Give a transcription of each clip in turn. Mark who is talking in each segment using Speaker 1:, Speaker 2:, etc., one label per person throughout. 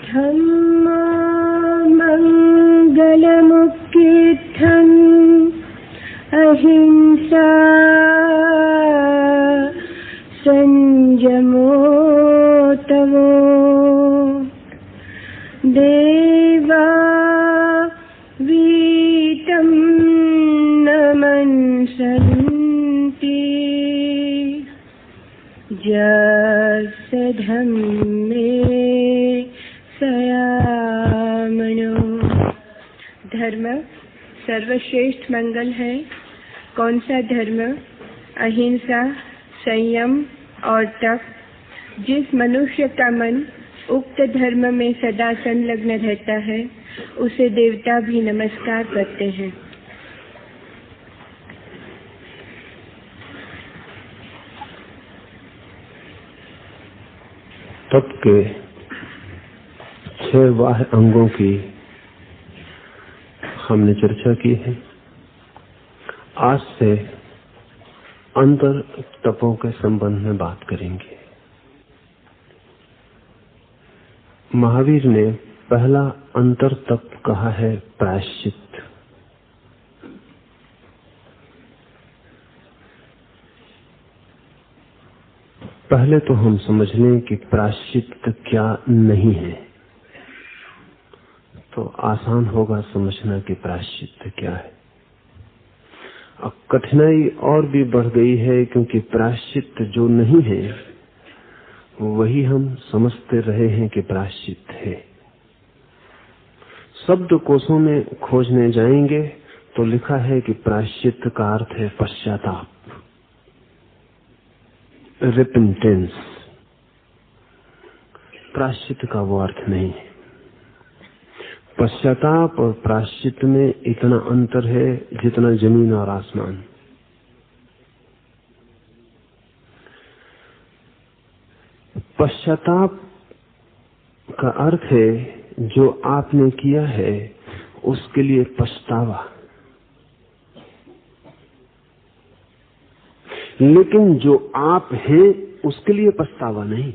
Speaker 1: धम्ममङ्गलमुक्तिर्थम् अहिंसा संयमो तवो देवा वीतं नमन्सन्ति यस्य धम्मे सयामनो। धर्म सर्वश्रेष्ठ मंगल है। कौन सा धर्म? अहिंसा, संयम और तप। जिस मनुष्य का मन उक्त धर्म में सदा संलग्न रहता है उसे देवता भी नमस्कार करते हैं।
Speaker 2: तप के 6 बाह्य अंगों की हमने चर्चा की है। आज से अंतर तपों के संबंध में बात करेंगे। महावीर ने पहला अंतर तप कहा है प्रायश्चित। पहले तो हम समझ लें कि प्रायश्चित क्या नहीं है, तो आसान होगा समझना कि प्रायश्चित क्या है। अब कठिनाई और भी बढ़ गई है, क्योंकि प्रायश्चित जो नहीं है वही हम समझते रहे हैं कि प्रायश्चित है। शब्दकोशों में खोजने जाएंगे तो लिखा है कि प्रायश्चित का अर्थ है पश्चाताप, रिपेंटेंस। प्रायश्चित का वो अर्थ नहीं है। पश्चाताप और प्रायश्चित में इतना अंतर है जितना जमीन और आसमान। पश्चाताप का अर्थ है जो आपने किया है उसके लिए पछतावा, लेकिन जो आप हैं उसके लिए पछतावा नहीं।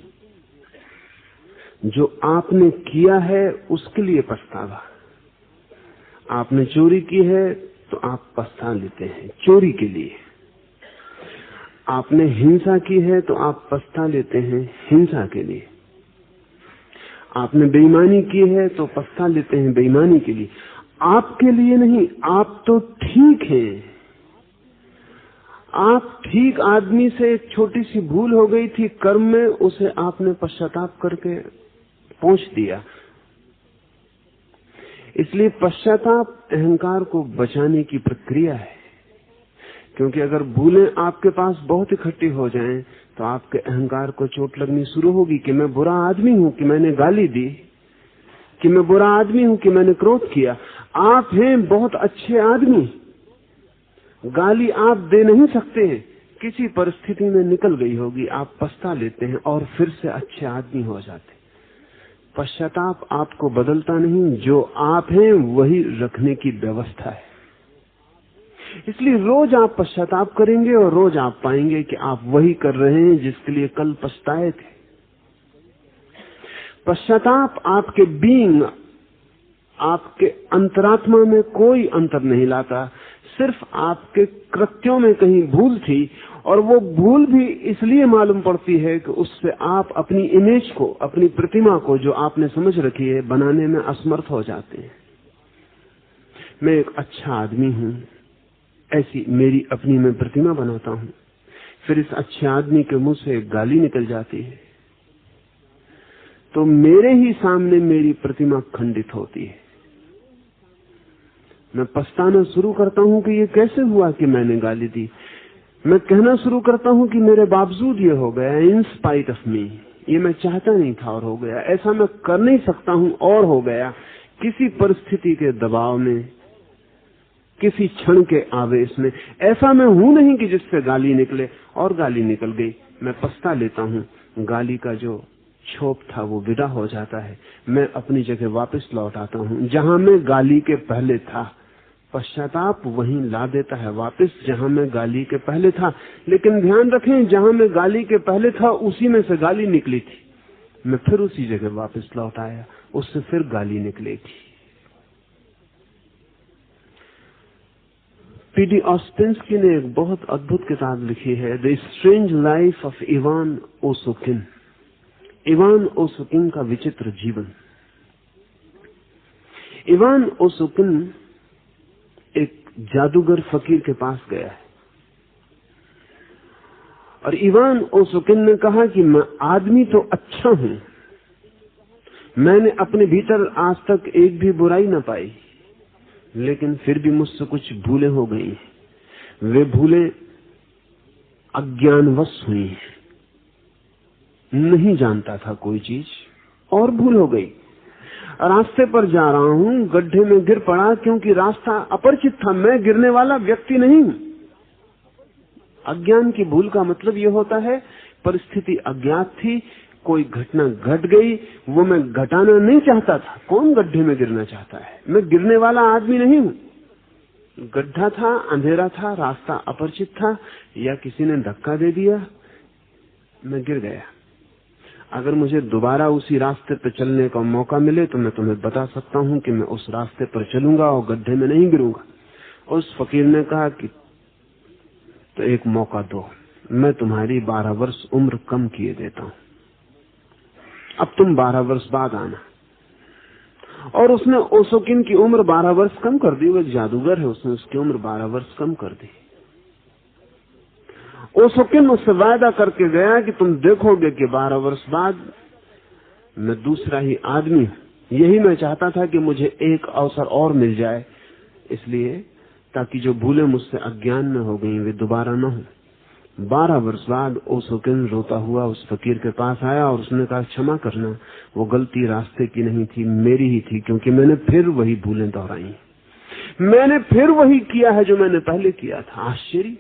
Speaker 2: जो आपने किया है उसके लिए पछतावा। आपने चोरी की है तो आप पछता लेते हैं चोरी के लिए। आपने हिंसा की है तो आप पछता लेते हैं हिंसा के लिए। आपने बेईमानी की है तो पछता लेते हैं बेईमानी के लिए। आपके लिए नहीं। आप तो ठीक हैं। आप ठीक आदमी से एक छोटी सी भूल हो गई थी कर्म में, उसे आपने पश्चाताप करके पहुंच दिया। इसलिए पश्चाताप अहंकार को बचाने की प्रक्रिया है। क्योंकि अगर भूलें आपके पास बहुत इकट्ठी हो जाएं तो आपके अहंकार को चोट लगनी शुरू होगी कि मैं बुरा आदमी हूं, कि मैंने गाली दी, कि मैं बुरा आदमी हूं, कि मैंने क्रोध किया। आप हैं बहुत अच्छे आदमी, गाली आप दे नहीं सकते हैं, किसी परिस्थिति में निकल गई होगी, आप पछता लेते हैं और फिर से अच्छे आदमी हो जाते। पश्चाताप आपको बदलता नहीं, जो आप हैं वही रखने की व्यवस्था है। इसलिए रोज आप पश्चाताप करेंगे और रोज आप पाएंगे कि आप वही कर रहे हैं जिसके लिए कल पछताए थे। पश्चाताप आपके बीइंग, आपके अंतरात्मा में कोई अंतर नहीं लाता। सिर्फ आपके कृत्यों में कहीं भूल थी, और वो भूल भी इसलिए मालूम पड़ती है कि उससे आप अपनी इमेज को, अपनी प्रतिमा को जो आपने समझ रखी है, बनाने में असमर्थ हो जाते हैं। मैं एक अच्छा आदमी हूं, ऐसी मेरी अपनी मैं प्रतिमा बनाता हूं। फिर इस अच्छे आदमी के मुंह से एक गाली निकल जाती है तो मेरे ही सामने मेरी प्रतिमा खंडित होती है। मैं पछताना शुरू करता हूं कि ये कैसे हुआ कि मैंने गाली दी। मैं कहना शुरू करता हूं कि मेरे बावजूद ये हो गया, इन स्पाइट ऑफ मी, ये मैं चाहता नहीं था और हो गया, ऐसा मैं कर नहीं सकता हूं और हो गया। किसी परिस्थिति के दबाव में, किसी क्षण के आवेश में, ऐसा मैं हूं नहीं कि जिससे गाली निकले, और गाली निकल गई। मैं पछता लेता हूं। गाली का जो क्षोभ था वो विदा हो जाता है। मैं अपनी जगह वापस लौट आता हूं जहां मैं गाली के पहले था। पश्चाताप वहीं ला देता है वापस जहां मैं गाली के पहले था। लेकिन ध्यान रखें, जहां मैं गाली के पहले था उसी में से गाली निकली थी। मैं फिर उसी जगह वापस लौट आया, उससे फिर गाली निकलेगी। पीडी ऑस्पेंस्की ने एक बहुत अद्भुत किताब लिखी है, the strange life of Ivan Osokin. Ivan Osokin का विचित्र जीवन। इवान ओसोकिन एक जादूगर फकीर के पास गया है और इवान ओसोकिन ने कहा कि मैं आदमी तो अच्छा हूं, मैंने अपने भीतर आज तक एक भी बुराई न पाई, लेकिन फिर भी मुझसे कुछ भूलें हो गई। वे भूलें अज्ञानवश हुई, नहीं जानता था कोई चीज और भूल हो गई। रास्ते पर जा रहा हूं, गड्ढे में गिर पड़ा क्योंकि रास्ता अपरिचित था, मैं गिरने वाला व्यक्ति नहीं हूं। अज्ञान की भूल का मतलब यह होता है परिस्थिति अज्ञात थी, कोई घटना घट गई, वो मैं घटाना नहीं चाहता था। कौन गड्ढे में गिरना चाहता है? मैं गिरने वाला आदमी नहीं हूं। गड्ढा था, अंधेरा था, रास्ता अपरिचित था, या किसी ने धक्का दे दिया, मैं गिर गया। अगर मुझे दोबारा उसी रास्ते पर चलने का मौका मिले तो मैं तुम्हें बता सकता हूं कि मैं उस रास्ते पर चलूंगा और गड्ढे में नहीं गिरूंगा। उस फकीर ने कहा कि तो एक मौका दो, मैं तुम्हारी 12 वर्ष उम्र कम किए देता हूं, अब तुम 12 वर्ष बाद आना। और उसने ओसोकिन की उम्र 12 वर्ष कम कर दी। वो जादूगर है, उसने उसकी उम्र 12 वर्ष कम कर दी। ओसोकिन उससे वायदा करके गया कि तुम देखोगे कि 12 वर्ष बाद मैं दूसरा ही आदमी हूं। यही मैं चाहता था कि मुझे एक अवसर और मिल जाए, इसलिए ताकि जो भूलें मुझसे अज्ञान में हो गई वे दोबारा न हो। 12 वर्ष बाद ओसोकिन रोता हुआ उस फकीर के पास आया और उसने कहा, क्षमा करना, वो गलती रास्ते की नहीं थी, मेरी ही थी, क्योंकि मैंने फिर वही भूलें दोहराई, मैंने फिर वही किया है जो मैंने पहले किया था। आश्चर्य,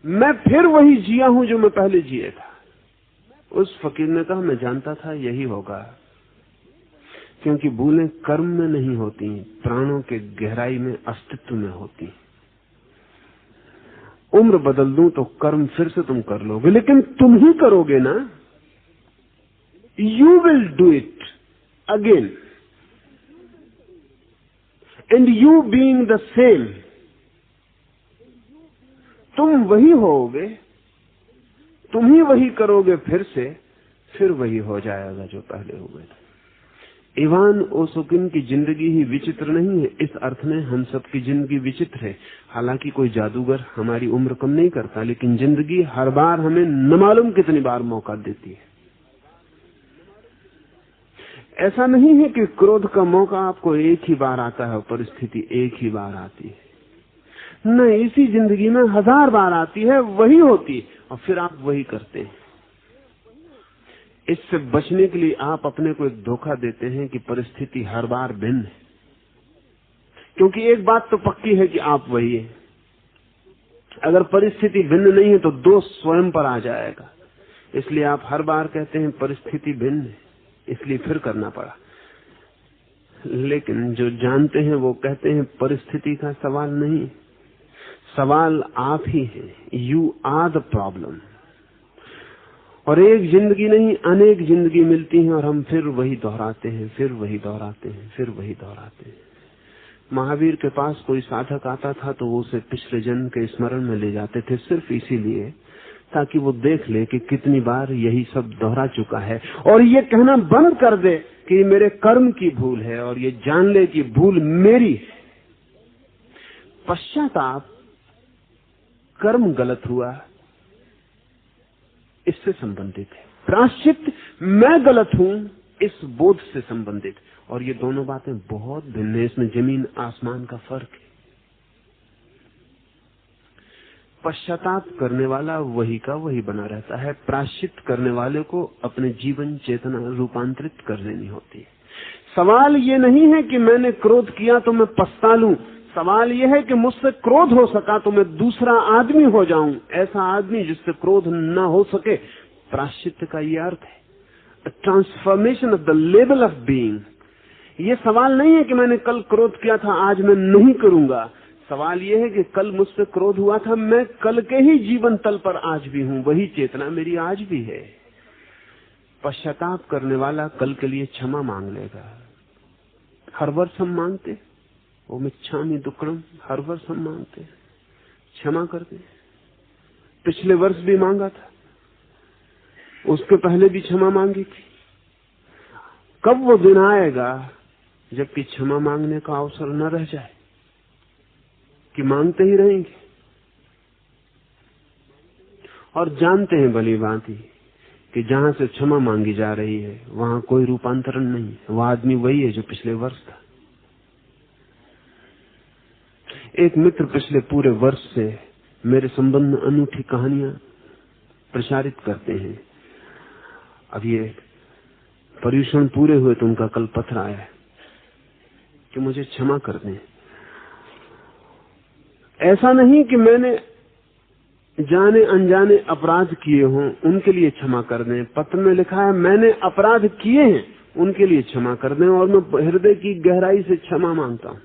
Speaker 2: मैं फिर वही जिया हूं जो मैं पहले जिया था। उस फकीर ने कहा, मैं जानता था यही होगा, क्योंकि भूलें कर्म में नहीं होती, प्राणों के गहराई में, अस्तित्व में होती। उम्र बदल दूं तो कर्म फिर से तुम कर लोगे, लेकिन तुम ही करोगे ना। You will do it again, and you being the same, तुम वही होगे, तुम ही वही करोगे फिर से, फिर वही हो जाएगा जो पहले हुए थे। इवान ओसोकिन की जिंदगी ही विचित्र नहीं है, इस अर्थ में हम सबकी जिंदगी विचित्र है। हालांकि कोई जादूगर हमारी उम्र कम नहीं करता, लेकिन जिंदगी हर बार हमें न मालूम कितनी बार मौका देती है। ऐसा नहीं है कि क्रोध का मौका आपको एक ही बार आता है और परिस्थिति एक ही बार आती है। न, इसी जिंदगी में 1000 बार आती है, वही होती और फिर आप वही करते हैं। इससे बचने के लिए आप अपने को एक धोखा देते हैं कि परिस्थिति हर बार भिन्न है, क्योंकि एक बात तो पक्की है कि आप वही है। अगर परिस्थिति भिन्न नहीं है तो दोष स्वयं पर आ जाएगा। इसलिए आप हर बार कहते हैं परिस्थिति भिन्न है, इसलिए फिर करना पड़ा। लेकिन जो जानते हैं वो कहते हैं परिस्थिति का सवाल नहीं, सवाल आप ही हैं। You are the problem. और एक जिंदगी नहीं, अनेक जिंदगी मिलती हैं और हम फिर वही दोहराते हैं, फिर वही दोहराते हैं, फिर वही दोहराते हैं। महावीर के पास कोई साधक आता था तो वो उसे पिछले जन्म के स्मरण में ले जाते थे, सिर्फ इसीलिए ताकि वो देख ले कि कितनी बार यही सब दोहरा चुका है, और ये कहना बंद कर दे कि मेरे कर्म की भूल है, और ये जान ले कि भूल मेरी है। पश्चाताप, कर्म गलत हुआ, इससे संबंधित है। प्रायश्चित, मैं गलत हूं, इस बोध से संबंधित। और ये दोनों बातें बहुत भिन्न है, इसमें जमीन आसमान का फर्क है। पश्चाताप करने वाला वही का वही बना रहता है, प्रायश्चित करने वाले को अपने जीवन चेतना रूपांतरित कर देनी होती है। सवाल ये नहीं है कि मैंने क्रोध किया तो मैं पछता लूं, सवाल यह है कि मुझसे क्रोध हो सका तो मैं दूसरा आदमी हो जाऊं, ऐसा आदमी जिससे क्रोध न हो सके। प्रायश्चित का ये अर्थ है, transformation of the level of being. ये सवाल नहीं है कि मैंने कल क्रोध किया था, आज मैं नहीं करूंगा। सवाल यह है कि कल मुझसे क्रोध हुआ था, मैं कल के ही जीवन तल पर आज भी हूं, वही चेतना मेरी आज भी है। पश्चाताप करने वाला कल के लिए क्षमा मांग लेगा। हर वर्ष हम मांगते, वो मिच्छामि दुक्कड़म, हर वर्ष हम मांगते क्षमा कर दे। पिछले वर्ष भी मांगा था, उसके पहले भी क्षमा मांगी थी। कब वो दिन आएगा जबकि क्षमा मांगने का अवसर न रह जाए, कि मांगते ही रहेंगे। और जानते हैं भली भांति कि जहां से क्षमा मांगी जा रही है वहां कोई रूपांतरण नहीं है, वह आदमी वही है जो पिछले वर्ष था। एक मित्र पिछले पूरे वर्ष से मेरे संबंध में अनूठी कहानियां प्रसारित करते हैं। अब ये पर्युषण पूरे हुए तो उनका कल पत्र आया है कि मुझे क्षमा कर दें। ऐसा नहीं कि मैंने जाने अनजाने अपराध किए हों, उनके लिए क्षमा कर दें। पत्र में लिखा है मैंने अपराध किए हैं, उनके लिए क्षमा कर दें, और मैं हृदय की गहराई से क्षमा मांगता हूं।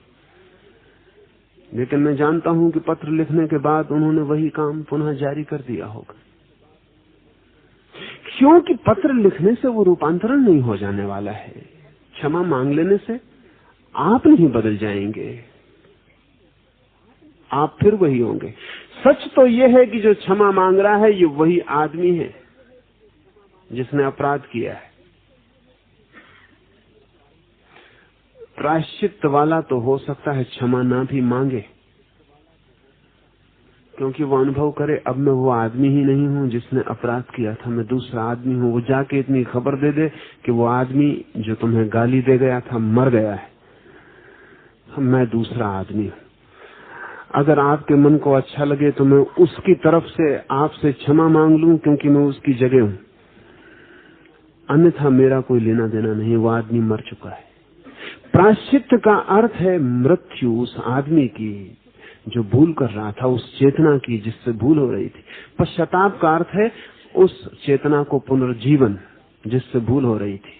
Speaker 2: लेकिन मैं जानता हूं कि पत्र लिखने के बाद उन्होंने वही काम पुनः जारी कर दिया होगा, क्योंकि पत्र लिखने से वो रूपांतरण नहीं हो जाने वाला है। क्षमा मांग लेने से आप नहीं बदल जाएंगे, आप फिर वही होंगे। सच तो यह है कि जो क्षमा मांग रहा है ये वही आदमी है जिसने अपराध किया है। प्रायश्चित वाला तो हो सकता है क्षमा ना भी मांगे, क्योंकि वो अनुभव करे अब मैं वो आदमी ही नहीं हूं जिसने अपराध किया था, मैं दूसरा आदमी हूं। वो जाके इतनी खबर दे दे कि वो आदमी जो तुम्हें गाली दे गया था मर गया है, मैं दूसरा आदमी हूं। अगर आपके मन को अच्छा लगे तो मैं उसकी तरफ से आपसे क्षमा मांग लूं, क्योंकि मैं उसकी जगह हूं, अन्यथा मेरा कोई लेना देना नहीं, वो आदमी मर चुका है। प्रायश्चित का अर्थ है मृत्यु उस आदमी की जो भूल कर रहा था, उस चेतना की जिससे भूल हो रही थी। पश्चाताप का अर्थ है उस चेतना को पुनर्जीवन जिससे भूल हो रही थी,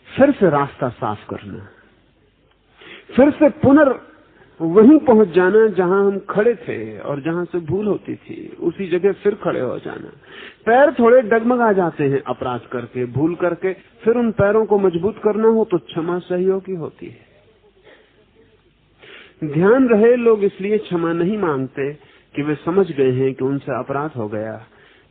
Speaker 2: फिर से रास्ता साफ करना, फिर से वहीं पहुंच जाना जहां हम खड़े थे और जहां से भूल होती थी, उसी जगह फिर खड़े हो जाना। पैर थोड़े डगमगा जाते हैं अपराध करके, भूल करके, फिर उन पैरों को मजबूत करना हो तो क्षमा सहयोगी होती है। ध्यान रहे, लोग इसलिए क्षमा नहीं मांगते कि वे समझ गए हैं कि उनसे अपराध हो गया,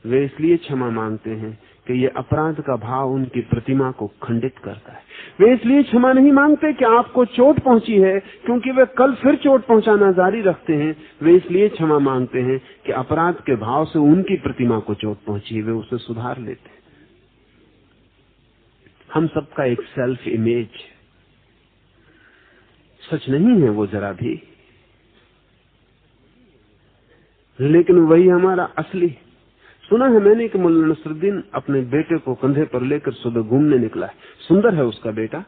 Speaker 2: वे इसलिए क्षमा मांगते हैं कि ये अपराध का भाव उनकी प्रतिमा को खंडित करता है। वे इसलिए क्षमा नहीं मांगते कि आपको चोट पहुंची है, क्योंकि वे कल फिर चोट पहुंचाना जारी रखते हैं। वे इसलिए क्षमा मांगते हैं कि अपराध के भाव से उनकी प्रतिमा को चोट पहुंची, वे उसे सुधार लेते हैं। हम सबका एक सेल्फ इमेज सच नहीं है वो जरा भी, लेकिन वही हमारा असली। सुना है मैंने कि मुल्ला नसरुद्दीन अपने बेटे को कंधे पर लेकर सुबह घूमने निकला है। सुंदर है उसका बेटा,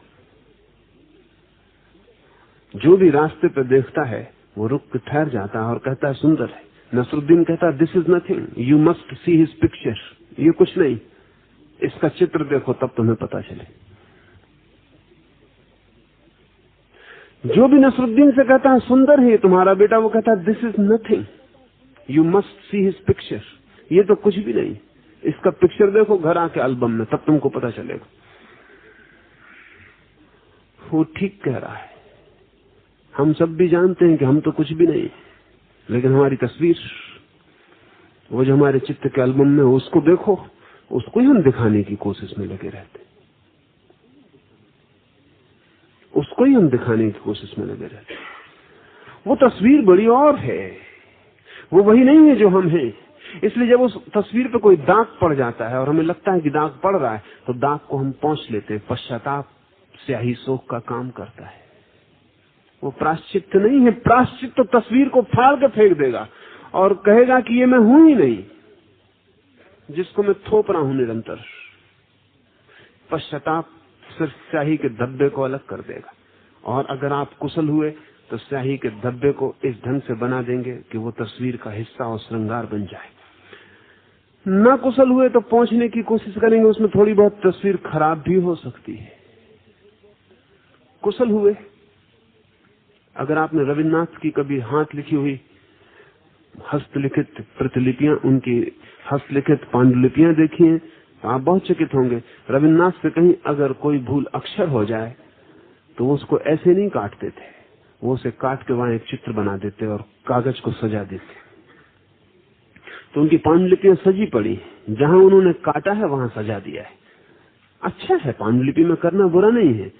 Speaker 2: जो भी रास्ते पर देखता है वो रुक कर ठहर जाता है और कहता है सुंदर है। नसरुद्दीन कहता है this is nothing, you must see his picture, ये कुछ नहीं, इसका चित्र देखो तब तुम्हें पता चले। जो भी नसरुद्दीन से कहता है सुंदर है तुम्हारा बेटा, वो कहता है this is nothing, you must see his picture, ये तो कुछ भी नहीं, इसका पिक्चर देखो घर आके एल्बम में, तब तुमको पता चलेगा। वो ठीक कह रहा है। हम सब भी जानते हैं कि हम तो कुछ भी नहीं, लेकिन हमारी तस्वीर, वो जो हमारे चित्त के एल्बम में, उसको देखो, उसको ही हम दिखाने की कोशिश में लगे रहते, उसको ही हम दिखाने की कोशिश में लगे रहते। वो तस्वीर बड़ी और है, वो वही नहीं है जो हम हैं। इसलिए जब उस तस्वीर पे कोई दाग पड़ जाता है और हमें लगता है कि दाग पड़ रहा है, तो दाग को हम पोंछ लेते हैं। पश्चाताप स्याही शोक का काम करता है। वो प्रायश्चित नहीं है। प्रायश्चित तो तस्वीर को फाड़ के फेंक देगा और कहेगा कि ये मैं हूं ही नहीं, जिसको मैं थोप रहा हूं निरंतर। पश्चाताप सिर्फ स्याही के धब्बे को अलग कर देगा, और अगर आप कुशल हुए तो स्याही के धब्बे को इस ढंग से बना देंगे कि वो तस्वीर का हिस्सा और श्रृंगार बन जाए। ना कुशल हुए तो पहुंचने की कोशिश करेंगे, उसमें थोड़ी बहुत तस्वीर खराब भी हो सकती है। कुशल हुए, अगर आपने रविन्द्रनाथ की कभी हाथ लिखी हुई हस्तलिखित प्रतिलिपियां, उनकी हस्तलिखित पांडुलिपियां देखी हैं, तो आप बहुत चकित होंगे। रविन्द्रनाथ से कहीं अगर कोई भूल अक्षर हो जाए तो वो उसको ऐसे नहीं काटते थे, वो उसे काट के वहां एक चित्र बना देते और कागज को सजा देते। तो उनकी पांडुलिपियां सजी पड़ी, जहां उन्होंने काटा है वहां सजा दिया है। अच्छा है, पांडुलिपि में करना बुरा नहीं है,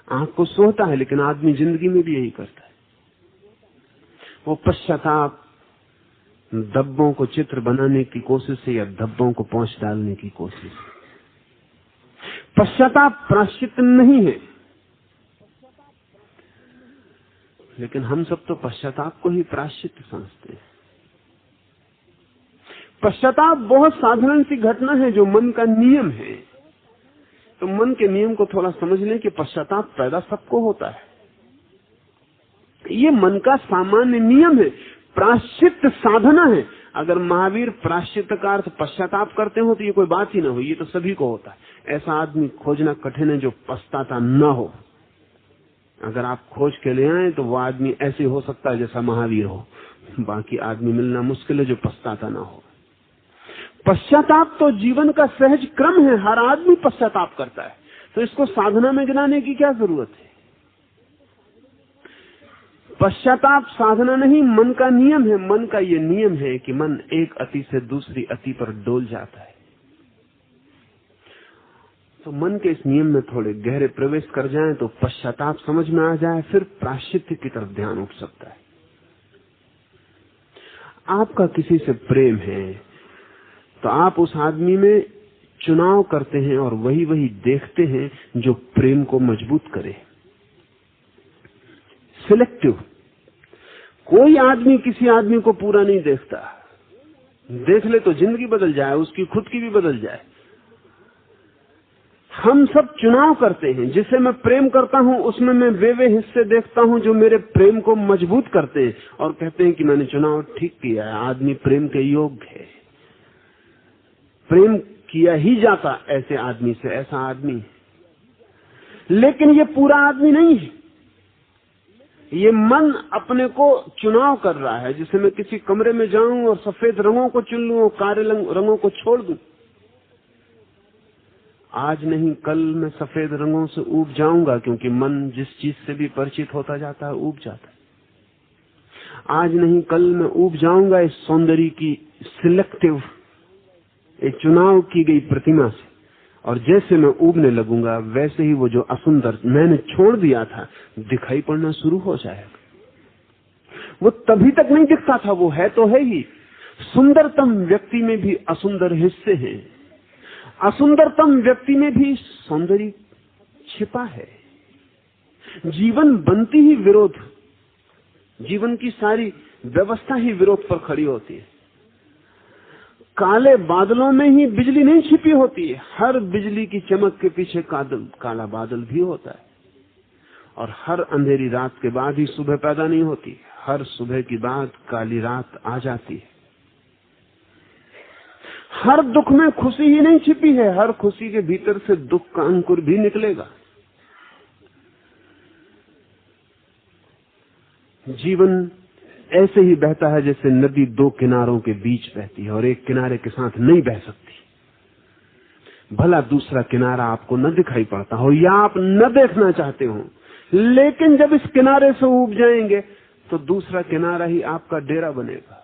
Speaker 2: आंख को सोहता है, लेकिन आदमी जिंदगी में भी यही करता है। वो पश्चाताप धब्बों को चित्र बनाने की कोशिश है या धब्बों को पोंछ डालने की कोशिश। पश्चाताप प्रायश्चित नहीं है, लेकिन हम सब तो पश्चाताप को ही प्रायश्चित समझते हैं। पश्चाताप बहुत साधारण सी घटना है जो मन का नियम है। तो मन के नियम को थोड़ा समझ लें कि पश्चाताप पैदा सबको होता है, ये मन का सामान्य नियम है। प्रायश्चित साधना है। अगर महावीर प्रायश्चित का अर्थ पश्चाताप करते हो तो ये कोई बात ही ना हो, ये तो सभी को होता है। ऐसा आदमी खोजना कठिन है जो पछताता न हो। अगर आप खोज के ले आए तो वो आदमी ऐसे हो सकता है जैसा महावीर हो, बाकी आदमी मिलना मुश्किल है जो पछताता ना हो। पश्चाताप तो जीवन का सहज क्रम है, हर आदमी पश्चाताप करता है, तो इसको साधना में गिनाने की क्या जरूरत है। पश्चाताप साधना नहीं, मन का नियम है। मन का ये नियम है कि मन एक अति से दूसरी अति पर डोल जाता है। तो मन के इस नियम में थोड़े गहरे प्रवेश कर जाएं तो पश्चाताप समझ में आ जाए, फिर प्रायश्चित्त की तरफ ध्यान उठ सकता है। आपका किसी से प्रेम है तो आप उस आदमी में चुनाव करते हैं और वही देखते हैं जो प्रेम को मजबूत करे। सिलेक्टिव। कोई आदमी किसी आदमी को पूरा नहीं देखता, देख ले तो जिंदगी बदल जाए, उसकी खुद की भी बदल जाए। हम सब चुनाव करते हैं। जिसे मैं प्रेम करता हूं उसमें मैं वे हिस्से देखता हूं जो मेरे प्रेम को मजबूत करते हैं और कहते हैं कि मैंने चुनाव ठीक किया है, आदमी प्रेम के योग्य है। प्रेम किया ही जाता ऐसे आदमी से, ऐसा आदमी। लेकिन ये पूरा आदमी नहीं है। ये मन अपने को चुनाव कर रहा है। जिसे मैं किसी कमरे में जाऊं और सफेद रंगों को चुन लूं और काले रंगों को छोड़ दूं, आज नहीं कल मैं सफेद रंगों से ऊब जाऊंगा, क्योंकि मन जिस चीज से भी परिचित होता जाता है ऊब जाता है। आज नहीं कल मैं ऊब जाऊंगा इस सौंदर्य की सिलेक्टिव, एक चुनाव की गई प्रतिमा से, और जैसे मैं ऊबने लगूंगा वैसे ही वो जो असुंदर मैंने छोड़ दिया था दिखाई पड़ना शुरू हो जाएगा। वो तभी तक नहीं दिखता था, वो है तो है ही। सुंदरतम व्यक्ति में भी असुंदर हिस्से हैं, असुंदरतम व्यक्ति में भी सौंदर्य छिपा है। जीवन बनती ही विरोध, जीवन की सारी व्यवस्था ही विरोध पर खड़ी होती है। काले बादलों में ही बिजली नहीं छिपी होती है, हर बिजली की चमक के पीछे काला बादल भी होता है। और हर अंधेरी रात के बाद ही सुबह पैदा नहीं होती, हर सुबह की बाद काली रात आ जाती है। हर दुख में खुशी ही नहीं छिपी है, हर खुशी के भीतर से दुख का अंकुर भी निकलेगा। जीवन ऐसे ही बहता है जैसे नदी दो किनारों के बीच बहती है और एक किनारे के साथ नहीं बह सकती। भला दूसरा किनारा आपको न दिखाई पड़ता हो या आप न देखना चाहते हो, लेकिन जब इस किनारे से ऊब जाएंगे तो दूसरा किनारा ही आपका डेरा बनेगा।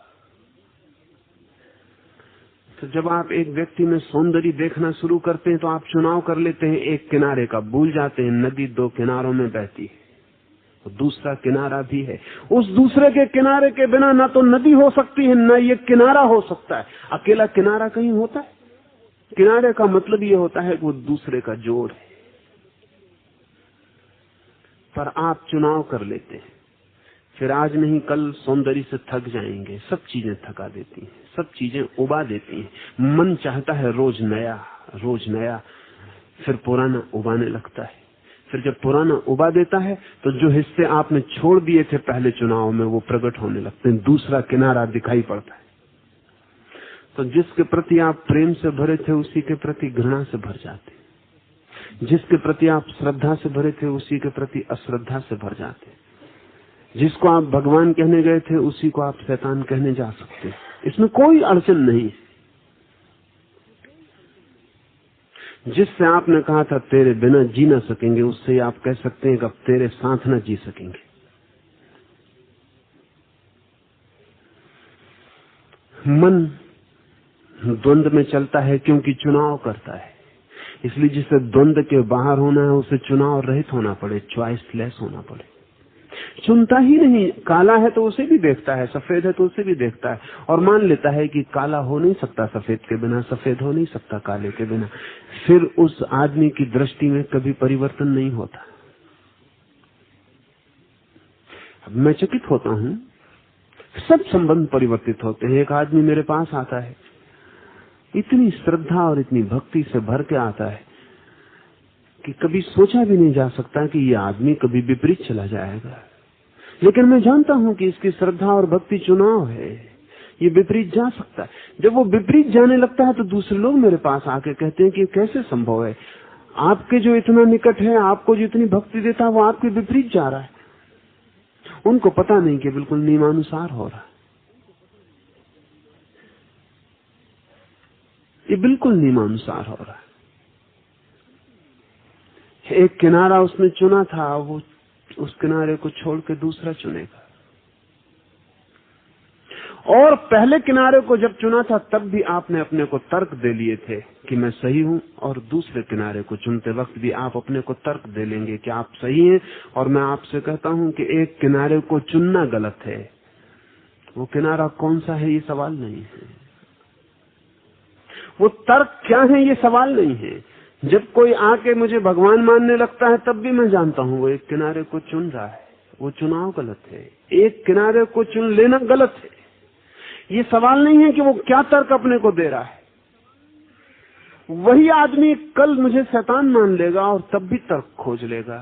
Speaker 2: तो जब आप एक व्यक्ति में सौंदर्य देखना शुरू करते हैं तो आप चुनाव कर लेते हैं एक किनारे का, भूल जाते हैं नदी दो किनारों में बहती है, तो दूसरा किनारा भी है। उस दूसरे के किनारे के बिना ना तो नदी हो सकती है ना ये किनारा हो सकता है। अकेला किनारा कहीं होता है? किनारे का मतलब ये होता है कि वो दूसरे का जोड़ है। पर आप चुनाव कर लेते हैं, फिर आज नहीं कल सौंदर्य से थक जाएंगे। सब चीजें थका देती हैं, सब चीजें उबा देती हैं। मन चाहता है रोज नया, फिर पुराना उबाने लगता है। फिर जब पुराना उबा देता है तो जो हिस्से आपने छोड़ दिए थे पहले चुनाव में वो प्रकट होने लगते हैं, दूसरा किनारा दिखाई पड़ता है। तो जिसके प्रति आप प्रेम से भरे थे उसी के प्रति घृणा से भर जाते, जिसके प्रति आप श्रद्धा से भरे थे उसी के प्रति अश्रद्धा से भर जाते, जिसको आप भगवान कहने गए थे उसी को आप शैतान कहने जा सकते। इसमें कोई अड़चन नहीं। जिससे आपने कहा था तेरे बिना जी ना सकेंगे, उससे आप कह सकते हैं कि अब तेरे साथ ना जी सकेंगे। मन द्वंद में चलता है क्योंकि चुनाव करता है, इसलिए जिसे द्वंद के बाहर होना है उसे चुनाव रहित होना पड़े, चॉइसलेस होना पड़े। चुनता ही नहीं, काला है तो उसे भी देखता है, सफेद है तो उसे भी देखता है, और मान लेता है कि काला हो नहीं सकता सफेद के बिना, सफेद हो नहीं सकता काले के बिना। फिर उस आदमी की दृष्टि में कभी परिवर्तन नहीं होता। अब मैं चकित होता हूं, सब संबंध परिवर्तित होते हैं। एक आदमी मेरे पास आता है, इतनी श्रद्धा और इतनी भक्ति से भर के आता है कि कभी सोचा भी नहीं जा सकता कि ये आदमी कभी विपरीत चला जाएगा। लेकिन मैं जानता हूं कि इसकी श्रद्धा और भक्ति चुनाव है, ये विपरीत जा सकता है। जब वो विपरीत जाने लगता है तो दूसरे लोग मेरे पास आके कहते हैं कि कैसे संभव है, आपके जो इतना निकट है, आपको जो इतनी भक्ति देता है, वो आपके विपरीत जा रहा है। उनको पता नहीं कि बिल्कुल नियमानुसार हो रहा है, ये बिल्कुल नियमानुसार हो रहा है। एक किनारा उसने चुना था, वो उस किनारे को छोड़ के दूसरा चुनेगा। और पहले किनारे को जब चुना था तब भी आपने अपने को तर्क दे लिए थे कि मैं सही हूं, और दूसरे किनारे को चुनते वक्त भी आप अपने को तर्क दे लेंगे कि आप सही हैं। और मैं आपसे कहता हूं कि एक किनारे को चुनना गलत है, वो किनारा कौन सा है ये सवाल नहीं है, वो तर्क क्या है ये सवाल नहीं है। जब कोई आके मुझे भगवान मानने लगता है तब भी मैं जानता हूं वो एक किनारे को चुन रहा है, वो चुनाव गलत है। एक किनारे को चुन लेना गलत है, ये सवाल नहीं है कि वो क्या तर्क अपने को दे रहा है। वही आदमी कल मुझे शैतान मान लेगा और तब भी तर्क खोज लेगा।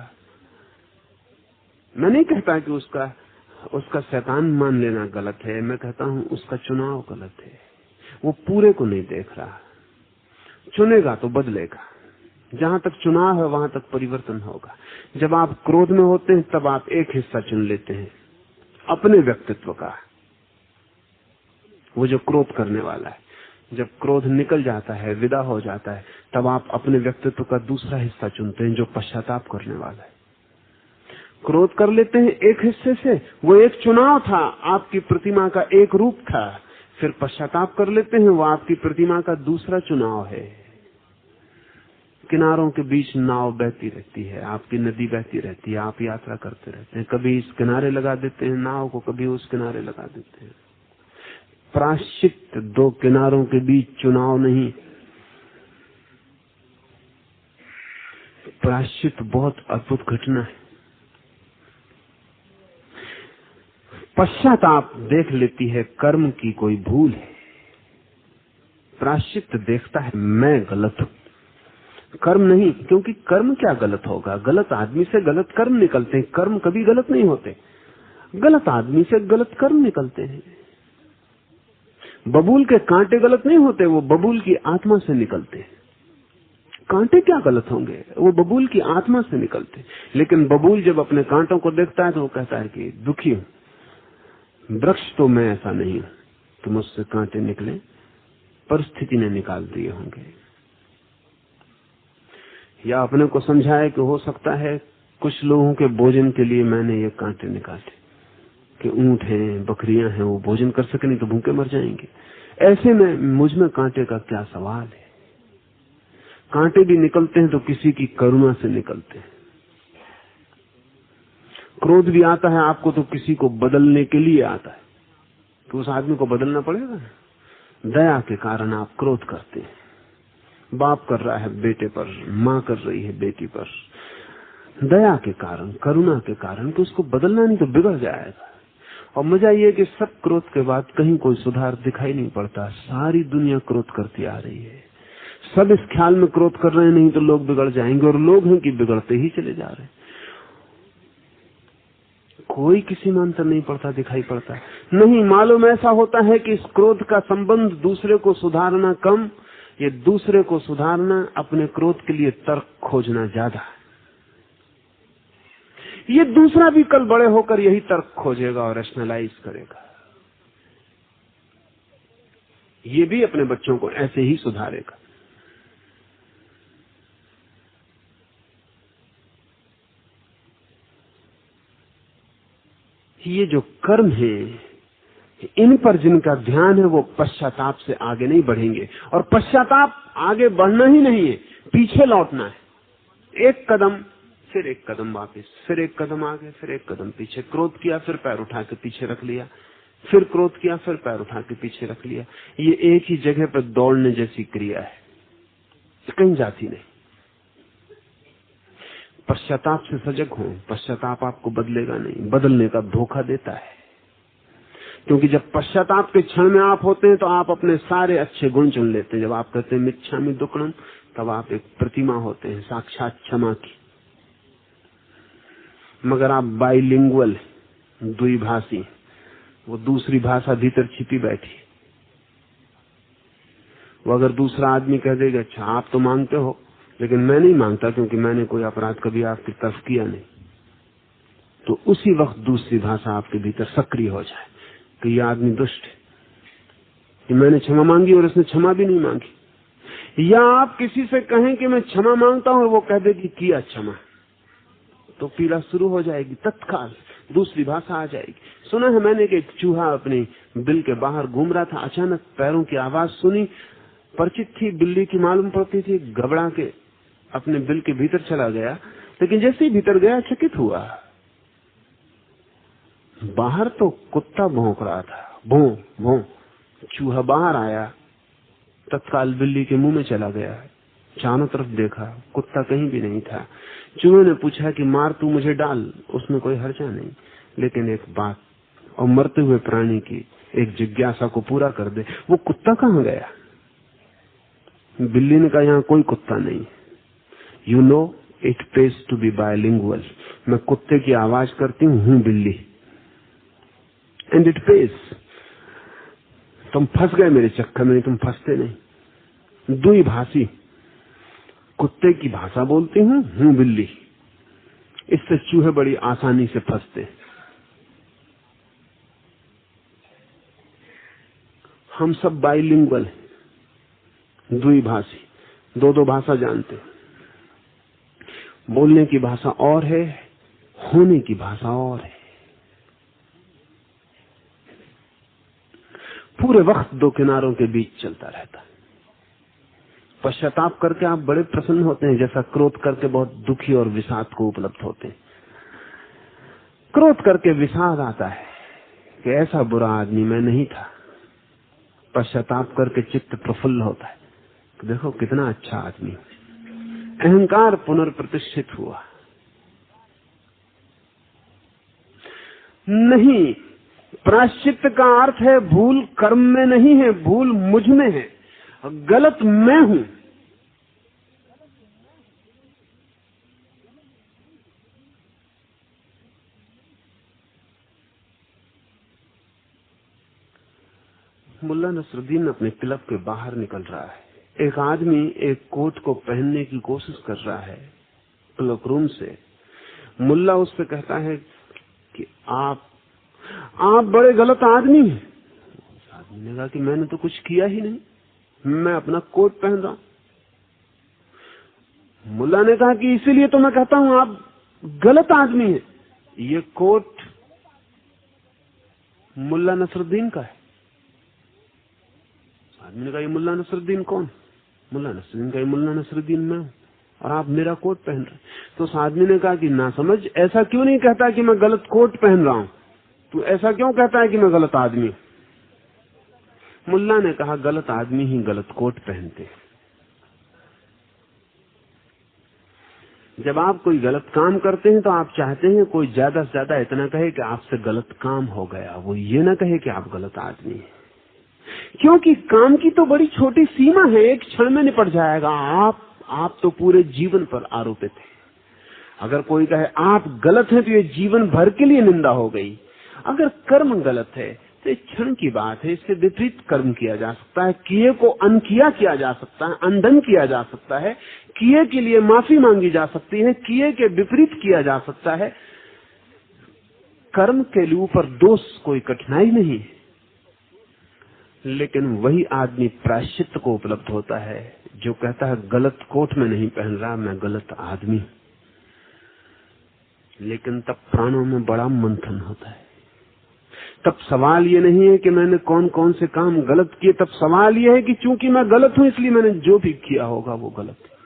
Speaker 2: मैं नहीं कहता कि उसका शैतान मान लेना गलत है, मैं कहता हूं उसका चुनाव गलत है। वो पूरे को नहीं देख रहा, चुनेगा तो बदलेगा। जहां तक चुनाव है वहां तक परिवर्तन होगा। जब आप क्रोध में होते हैं तब आप एक हिस्सा चुन लेते हैं अपने व्यक्तित्व का, वो जो क्रोध करने वाला है। जब क्रोध निकल जाता है, विदा हो जाता है, तब आप अपने व्यक्तित्व का दूसरा हिस्सा चुनते हैं जो पश्चाताप करने वाला है। क्रोध कर लेते हैं एक हिस्से से, वो एक चुनाव था, आपकी प्रतिमा का एक रूप था। फिर पश्चाताप कर लेते हैं, वो आपकी प्रतिमा का दूसरा चुनाव है। किनारों के बीच नाव बहती रहती है, आपकी नदी बहती रहती है, आप यात्रा करते रहते हैं। कभी इस किनारे लगा देते हैं नाव को, कभी उस किनारे लगा देते हैं। प्रायश्चित दो किनारों के बीच चुनाव नहीं, प्रायश्चित बहुत अद्भुत घटना है। पश्चाताप देख लेती है कर्म की कोई भूल है, प्रायश्चित देखता है मैं गलत हूं, कर्म नहीं। क्योंकि कर्म क्या गलत होगा, गलत आदमी से गलत कर्म निकलते हैं, कर्म कभी गलत नहीं होते। गलत आदमी से गलत कर्म निकलते हैं। बबूल के कांटे गलत नहीं होते, वो बबूल की आत्मा से निकलते हैं। कांटे क्या गलत होंगे, वो बबूल की आत्मा से निकलते। लेकिन बबूल जब अपने कांटों को देखता है तो वो कहता है कि दुखी हूं, वृक्ष तो मैं ऐसा नहीं हूं कि मुझसे कांटे निकले, परिस्थिति ने निकाल दिए होंगे। या अपने को समझाए कि हो सकता है कुछ लोगों के भोजन के लिए मैंने ये कांटे निकाले, कि ऊंट हैं, बकरियां हैं, वो भोजन कर सके, नहीं तो भूखे मर जाएंगे। ऐसे में मुझ में कांटे का क्या सवाल है। कांटे भी निकलते हैं तो किसी की करुणा से निकलते हैं। क्रोध भी आता है आपको तो किसी को बदलने के लिए आता है, तो उस आदमी को बदलना पड़ेगा। दया के कारण आप क्रोध करते हैं, बाप कर रहा है बेटे पर, माँ कर रही है बेटी पर, दया के कारण, करुणा के कारण, तो उसको बदलना नहीं तो बिगड़ जाएगा। और मजा ये कि सब क्रोध के बाद कहीं कोई सुधार दिखाई नहीं पड़ता, सारी दुनिया क्रोध करती आ रही है। सब इस ख्याल में क्रोध कर रहे हैं नहीं तो लोग बिगड़ जाएंगे, और लोग हैं कि बिगड़ते ही चले जा रहे हैं। कोई किसी में अंतर नहीं पड़ता, दिखाई पड़ता नहीं। मालूम ऐसा होता है कि इस क्रोध का संबंध दूसरे को सुधारना कम, ये दूसरे को सुधारना, अपने क्रोध के लिए तर्क खोजना ज्यादा। ये दूसरा भी कल बड़े होकर यही तर्क खोजेगा और रैशनलाइज करेगा। ये भी अपने बच्चों को ऐसे ही सुधारेगा। ये जो कर्म है, इन पर जिनका ध्यान है वो पश्चाताप से आगे नहीं बढ़ेंगे। और पश्चाताप आगे बढ़ना ही नहीं है, पीछे लौटना है। एक कदम, फिर एक कदम वापस, फिर एक कदम आगे, फिर एक कदम पीछे। क्रोध किया, फिर पैर उठा के पीछे रख लिया, फिर क्रोध किया, फिर पैर उठा के पीछे रख लिया। ये एक ही जगह पर दौड़ने जैसी क्रिया है, कहीं जाती नहीं। पश्चाताप से सजग हो। पश्चाताप आपको बदलेगा नहीं, बदलने का धोखा देता है। क्योंकि जब पश्चाताप के क्षण में आप होते हैं तो आप अपने सारे अच्छे गुण चुन लेते हैं। जब आप कहते हैं मिच्छामि दुक्कडम, तब आप एक प्रतिमा होते हैं साक्षात क्षमा की। मगर आप बाइलिंगुअल, द्विभाषी, वो दूसरी भाषा भीतर छिपी बैठी। वो अगर दूसरा आदमी कह देगा अच्छा आप तो मांगते हो लेकिन मैं नहीं मांगता क्योंकि मैंने कोई अपराध कभी आपकी तरफ किया नहीं, तो उसी वक्त दूसरी भाषा आपके भीतर सक्रिय हो जाए कि यह आदमी दुष्ट है, कि मैंने क्षमा मांगी और उसने क्षमा भी नहीं मांगी। या आप किसी से कहें कि मैं क्षमा मांगता हूं और वो कह दे कि किया क्षमा, तो पीड़ा शुरू हो जाएगी, तत्काल दूसरी भाषा आ जाएगी। सुना है मैंने कि एक चूहा अपनी बिल के बाहर घूम रहा था, अचानक पैरों की आवाज सुनी, परिचित थी, बिल्ली की मालूम पड़ती थी, घबरा के अपने बिल के भीतर चला गया। लेकिन जैसे ही भीतर गया चकित हुआ, बाहर तो कुत्ता भौंक रहा था, भौं भौं। चूहा बाहर आया, तत्काल बिल्ली के मुंह में चला गया। चारों तरफ देखा, कुत्ता कहीं भी नहीं था। चूहे ने पूछा कि मार तू मुझे डाल, उसमें कोई हर्जा नहीं, लेकिन एक बात, और मरते हुए प्राणी की एक जिज्ञासा को पूरा कर दे, वो कुत्ता कहाँ गया? बिल्ली ने कहा यहाँ कोई कुत्ता नहीं। You know it pays to be bilingual. मैं कुत्ते की आवाज करती हूँ बिल्ली, एंड इट पेज। तुम फंस गए मेरे चक्कर में, तुम फंसते नहीं। द्विभाषी, कुत्ते की भाषा बोलती हूँ बिल्ली। इससे चूहे बड़ी आसानी से फंसते। हम सब बाइलिंगुअल, द्विभाषी, दो भाषा जानते। बोलने की भाषा और है, होने की भाषा और है। पूरे वक्त दो किनारों के बीच चलता रहता है। पश्चाताप करके आप बड़े प्रसन्न होते हैं, जैसा क्रोध करके बहुत दुखी और विषाद को उपलब्ध होते हैं। क्रोध करके विषाद आता है कि ऐसा बुरा आदमी मैं नहीं था। पश्चाताप करके चित्त प्रफुल्ल होता है, देखो कितना अच्छा आदमी। अहंकार पुनर्प्रतिष्ठित हुआ। नहीं, प्रायश्चित का अर्थ है भूल कर्म में नहीं है, भूल मुझ में है, गलत मैं हूं। मुल्ला नसरुद्दीन अपने क्लब के बाहर निकल रहा है। एक आदमी एक कोट को पहनने की कोशिश कर रहा है क्लब रूम से। मुल्ला उससे कहता है कि आप बड़े गलत आदमी हैं। आदमी ने कहा कि मैंने तो कुछ किया ही नहीं, मैं अपना कोट पहन रहा हूं। मुल्ला ने कहा कि इसीलिए तो मैं कहता हूं आप गलत आदमी हैं। ये कोट मुल्ला नसरुद्दीन का है। आदमी ने कहा ये मुल्ला नसरुद्दीन कौन? मुल्ला नसरुद्दीन का, मुल्ला नसरुद्दीन मैं हूं और आप मेरा कोट पहन रहे। तो उस आदमी ने कहा कि ना समझ, ऐसा क्यों नहीं कहता कि मैं गलत कोट पहन रहा हूं, तू ऐसा क्यों कहता है कि मैं गलत आदमी हूं? मुल्ला ने कहा गलत आदमी ही गलत कोट पहनते। जब आप कोई गलत काम करते हैं तो आप चाहते हैं कोई ज्यादा से ज्यादा इतना कहे कि आपसे गलत काम हो गया, वो ये ना कहे कि आप गलत आदमी हैं। क्योंकि काम की तो बड़ी छोटी सीमा है, एक क्षण में निपट जाएगा। आप तो पूरे जीवन पर आरोपित है। अगर कोई कहे आप गलत हैं तो ये जीवन भर के लिए निंदा हो गई। अगर कर्म गलत है तो एक क्षण की बात है, इससे विपरीत कर्म किया जा सकता है, किए को अनकिया किया जा सकता है, अनडन किया जा सकता है, किए के लिए माफी मांगी जा सकती है, किए के विपरीत किया जा सकता है। कर्म के ऊपर दोष कोई कठिनाई नहीं। लेकिन वही आदमी प्रायश्चित को उपलब्ध होता है जो कहता है गलत कोट में नहीं पहन रहा, मैं गलत आदमी। लेकिन तब प्राणों में बड़ा मंथन होता है तब सवाल ये नहीं है कि मैंने कौन कौन से काम गलत किए, तब सवाल ये है कि चूंकि मैं गलत हूं इसलिए मैंने जो भी किया होगा वो गलत है।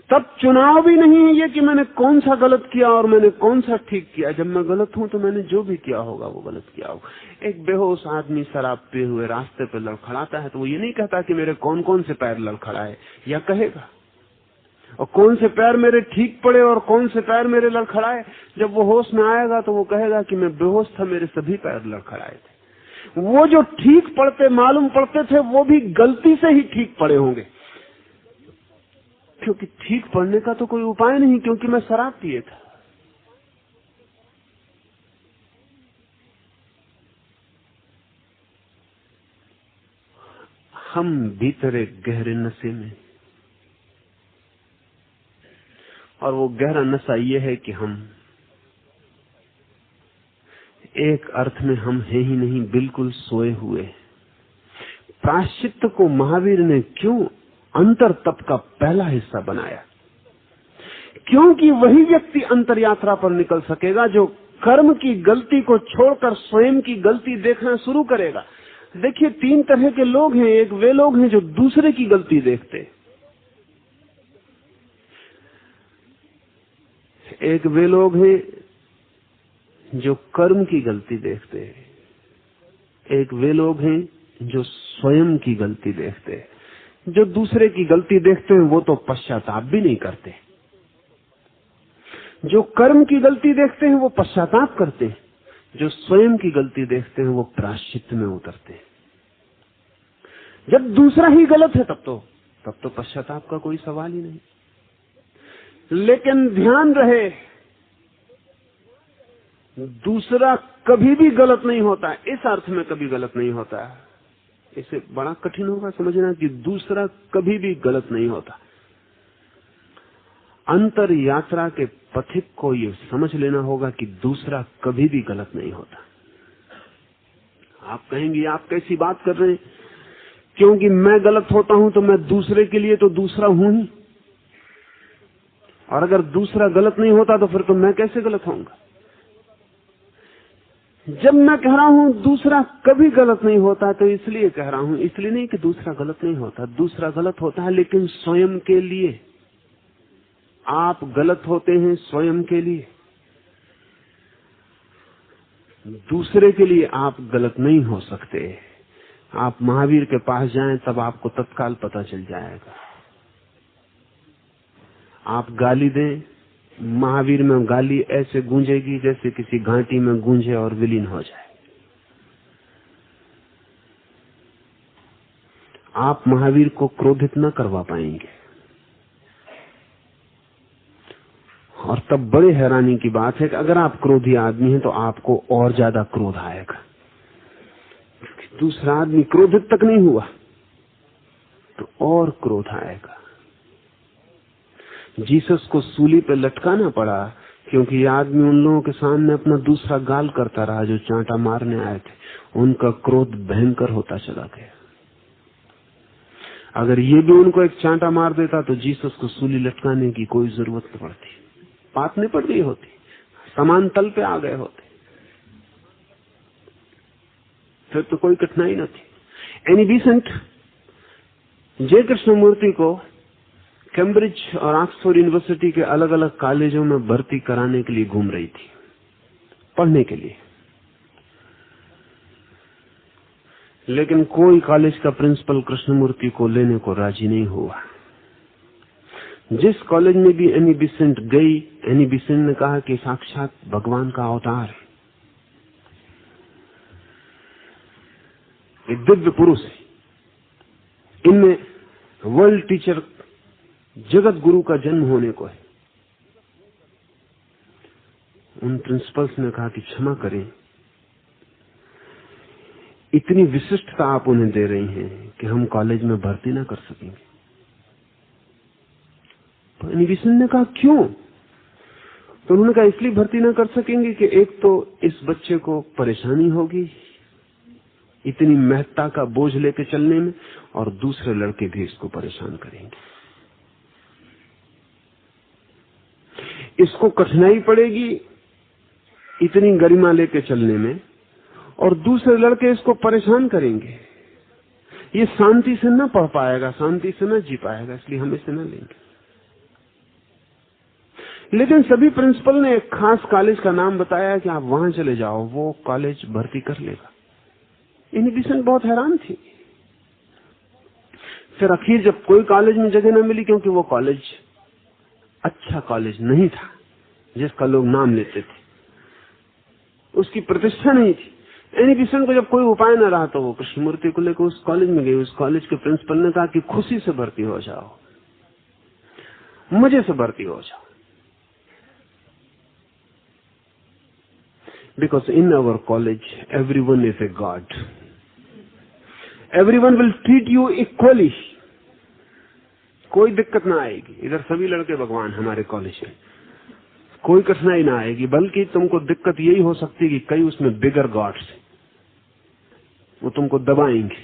Speaker 2: तब चुनाव भी नहीं है ये कि मैंने कौन सा गलत किया और मैंने कौन सा ठीक किया। जब मैं गलत हूं तो मैंने जो भी किया होगा वो गलत किया होगा। एक बेहोश आदमी शराब पिए हुए रास्ते पे लड़खड़ाता है तो वो ये नहीं कहता कि मेरे कौन कौन से पैर लड़खड़ाए, या कहेगा और कौन से पैर मेरे ठीक पड़े और कौन से पैर मेरे लड़खड़ाए। जब वो होश में आएगा तो वो कहेगा कि मैं बेहोश था, मेरे सभी पैर लड़खड़ाए थे। वो जो ठीक पड़ते मालूम पड़ते थे वो भी गलती से ही ठीक पड़े होंगे, क्योंकि ठीक पड़ने का तो कोई उपाय नहीं, क्योंकि मैं शराब पिए था। हम भीतर एक गहरे नशे में, और वो गहरा नशा ये है कि हम एक अर्थ में हम है ही नहीं, बिल्कुल सोए हुए। प्रायश्चित्त को महावीर ने क्यों अंतर तप का पहला हिस्सा बनाया? क्योंकि वही व्यक्ति अंतर यात्रा पर निकल सकेगा जो कर्म की गलती को छोड़कर स्वयं की गलती देखना शुरू करेगा। देखिए, 3 तरह के लोग हैं। एक वे लोग हैं जो दूसरे की गलती देखते, एक वे लोग हैं जो कर्म की गलती देखते हैं, एक वे लोग हैं जो स्वयं की गलती देखते हैं। जो दूसरे की गलती देखते हैं वो तो पश्चाताप भी नहीं करते, जो कर्म की गलती देखते हैं वो पश्चाताप करते हैं, जो स्वयं की गलती देखते हैं वो प्रायश्चित्त में उतरते हैं। जब दूसरा ही गलत है तब तो पश्चाताप का कोई सवाल ही नहीं। लेकिन ध्यान रहे, दूसरा कभी भी गलत नहीं होता। इस अर्थ में कभी गलत नहीं होता। इसे बड़ा कठिन होगा समझना कि दूसरा कभी भी गलत नहीं होता। अंतर यात्रा के पथिक को ये समझ लेना होगा कि दूसरा कभी भी गलत नहीं होता। आप कहेंगे आप कैसी बात कर रहे हैं, क्योंकि मैं गलत होता हूं तो मैं दूसरे के लिए तो दूसरा हूं ही, और अगर दूसरा गलत नहीं होता तो फिर तो मैं कैसे गलत होऊंगा। जब मैं कह रहा हूं दूसरा कभी गलत नहीं होता तो इसलिए कह रहा हूं, इसलिए नहीं कि दूसरा गलत नहीं होता, दूसरा गलत होता है लेकिन स्वयं के लिए। आप गलत होते हैं स्वयं के लिए, दूसरे के लिए आप गलत नहीं हो सकते। आप महावीर के पास जाएं तब आपको तत्काल पता चल जाएगा। आप गाली दें, महावीर में गाली ऐसे गूंजेगी जैसे किसी घाटी में गूंजे और विलीन हो जाए। आप महावीर को क्रोधित न करवा पाएंगे। और तब बड़े हैरानी की बात है कि अगर आप क्रोधी आदमी हैं तो आपको और ज्यादा क्रोध आएगा। दूसरा आदमी क्रोधित तक नहीं हुआ तो और क्रोध आएगा। जीसस को सूली पे लटकाना पड़ा क्योंकि ये आदमी उन लोगों के सामने अपना दूसरा गाल करता रहा जो चांटा मारने आए थे। उनका क्रोध भयंकर होता चला गया। अगर ये भी उनको एक चांटा मार देता तो जीसस को सूली लटकाने की कोई जरूरत न पड़ती, बात नहीं पड़ गई होती, समान तल पे आ गए होते, फिर तो कोई कठिनाई न थी। एनी बिसेंट जय कृष्णमूर्ति को कैम्ब्रिज और ऑक्सफोर्ड यूनिवर्सिटी के अलग अलग कॉलेजों में भर्ती कराने के लिए घूम रही थी, पढ़ने के लिए। लेकिन कोई कॉलेज का प्रिंसिपल कृष्णमूर्ति को लेने को राजी नहीं हुआ। जिस कॉलेज में भी एनी बिसेंट गई, एनी बिसेंट ने कहा कि साक्षात भगवान का अवतार है, एक दिव्य पुरुष है, इनमें वर्ल्ड टीचर जगत गुरु का जन्म होने को है। उन प्रिंसिपल्स ने कहा कि क्षमा करें, इतनी विशिष्टता आप उन्हें दे रही हैं कि हम कॉलेज में भर्ती ना कर सकेंगे। तो एनिविसन ने कहा क्यों? तो उन्होंने कहा इसलिए भर्ती ना कर सकेंगे कि एक तो इस बच्चे को परेशानी होगी इतनी महत्ता का बोझ लेके चलने में, और दूसरे लड़के भी इसको परेशान करेंगे। इसको कठिनाई पड़ेगी इतनी गरिमा लेके चलने में, और दूसरे लड़के इसको परेशान करेंगे। ये शांति से न पढ़ पाएगा, शांति से न जी पाएगा, इसलिए हम इसे न लेंगे। लेकिन सभी प्रिंसिपल ने एक खास कॉलेज का नाम बताया कि आप वहां चले जाओ, वो कॉलेज भर्ती कर लेगा। इनहिबिशन बहुत हैरान थी। फिर आखिर जब कोई कॉलेज में जगह न मिली, क्योंकि वो कॉलेज अच्छा कॉलेज नहीं था जिसका लोग नाम लेते थे, उसकी प्रतिष्ठा नहीं थी, इनहिबिशन को जब कोई उपाय न रहा तो वो कृष्णमूर्ति को लेकर उस कॉलेज में गए। उस कॉलेज के प्रिंसिपल ने कहा कि खुशी से भर्ती हो जाओ, मजे से भर्ती हो जाओ, because in our college everyone is a god, everyone will treat you equally, कोई दिक्कत ना आएगी, इधर सभी लड़के भगवान हमारे कॉलेज में, कोई कठिनाई ना आएगी। बल्कि तुमको दिक्कत यही हो सकती है कि कई उसमें बिगर गॉड्स, वो तुमको दबाएंगे,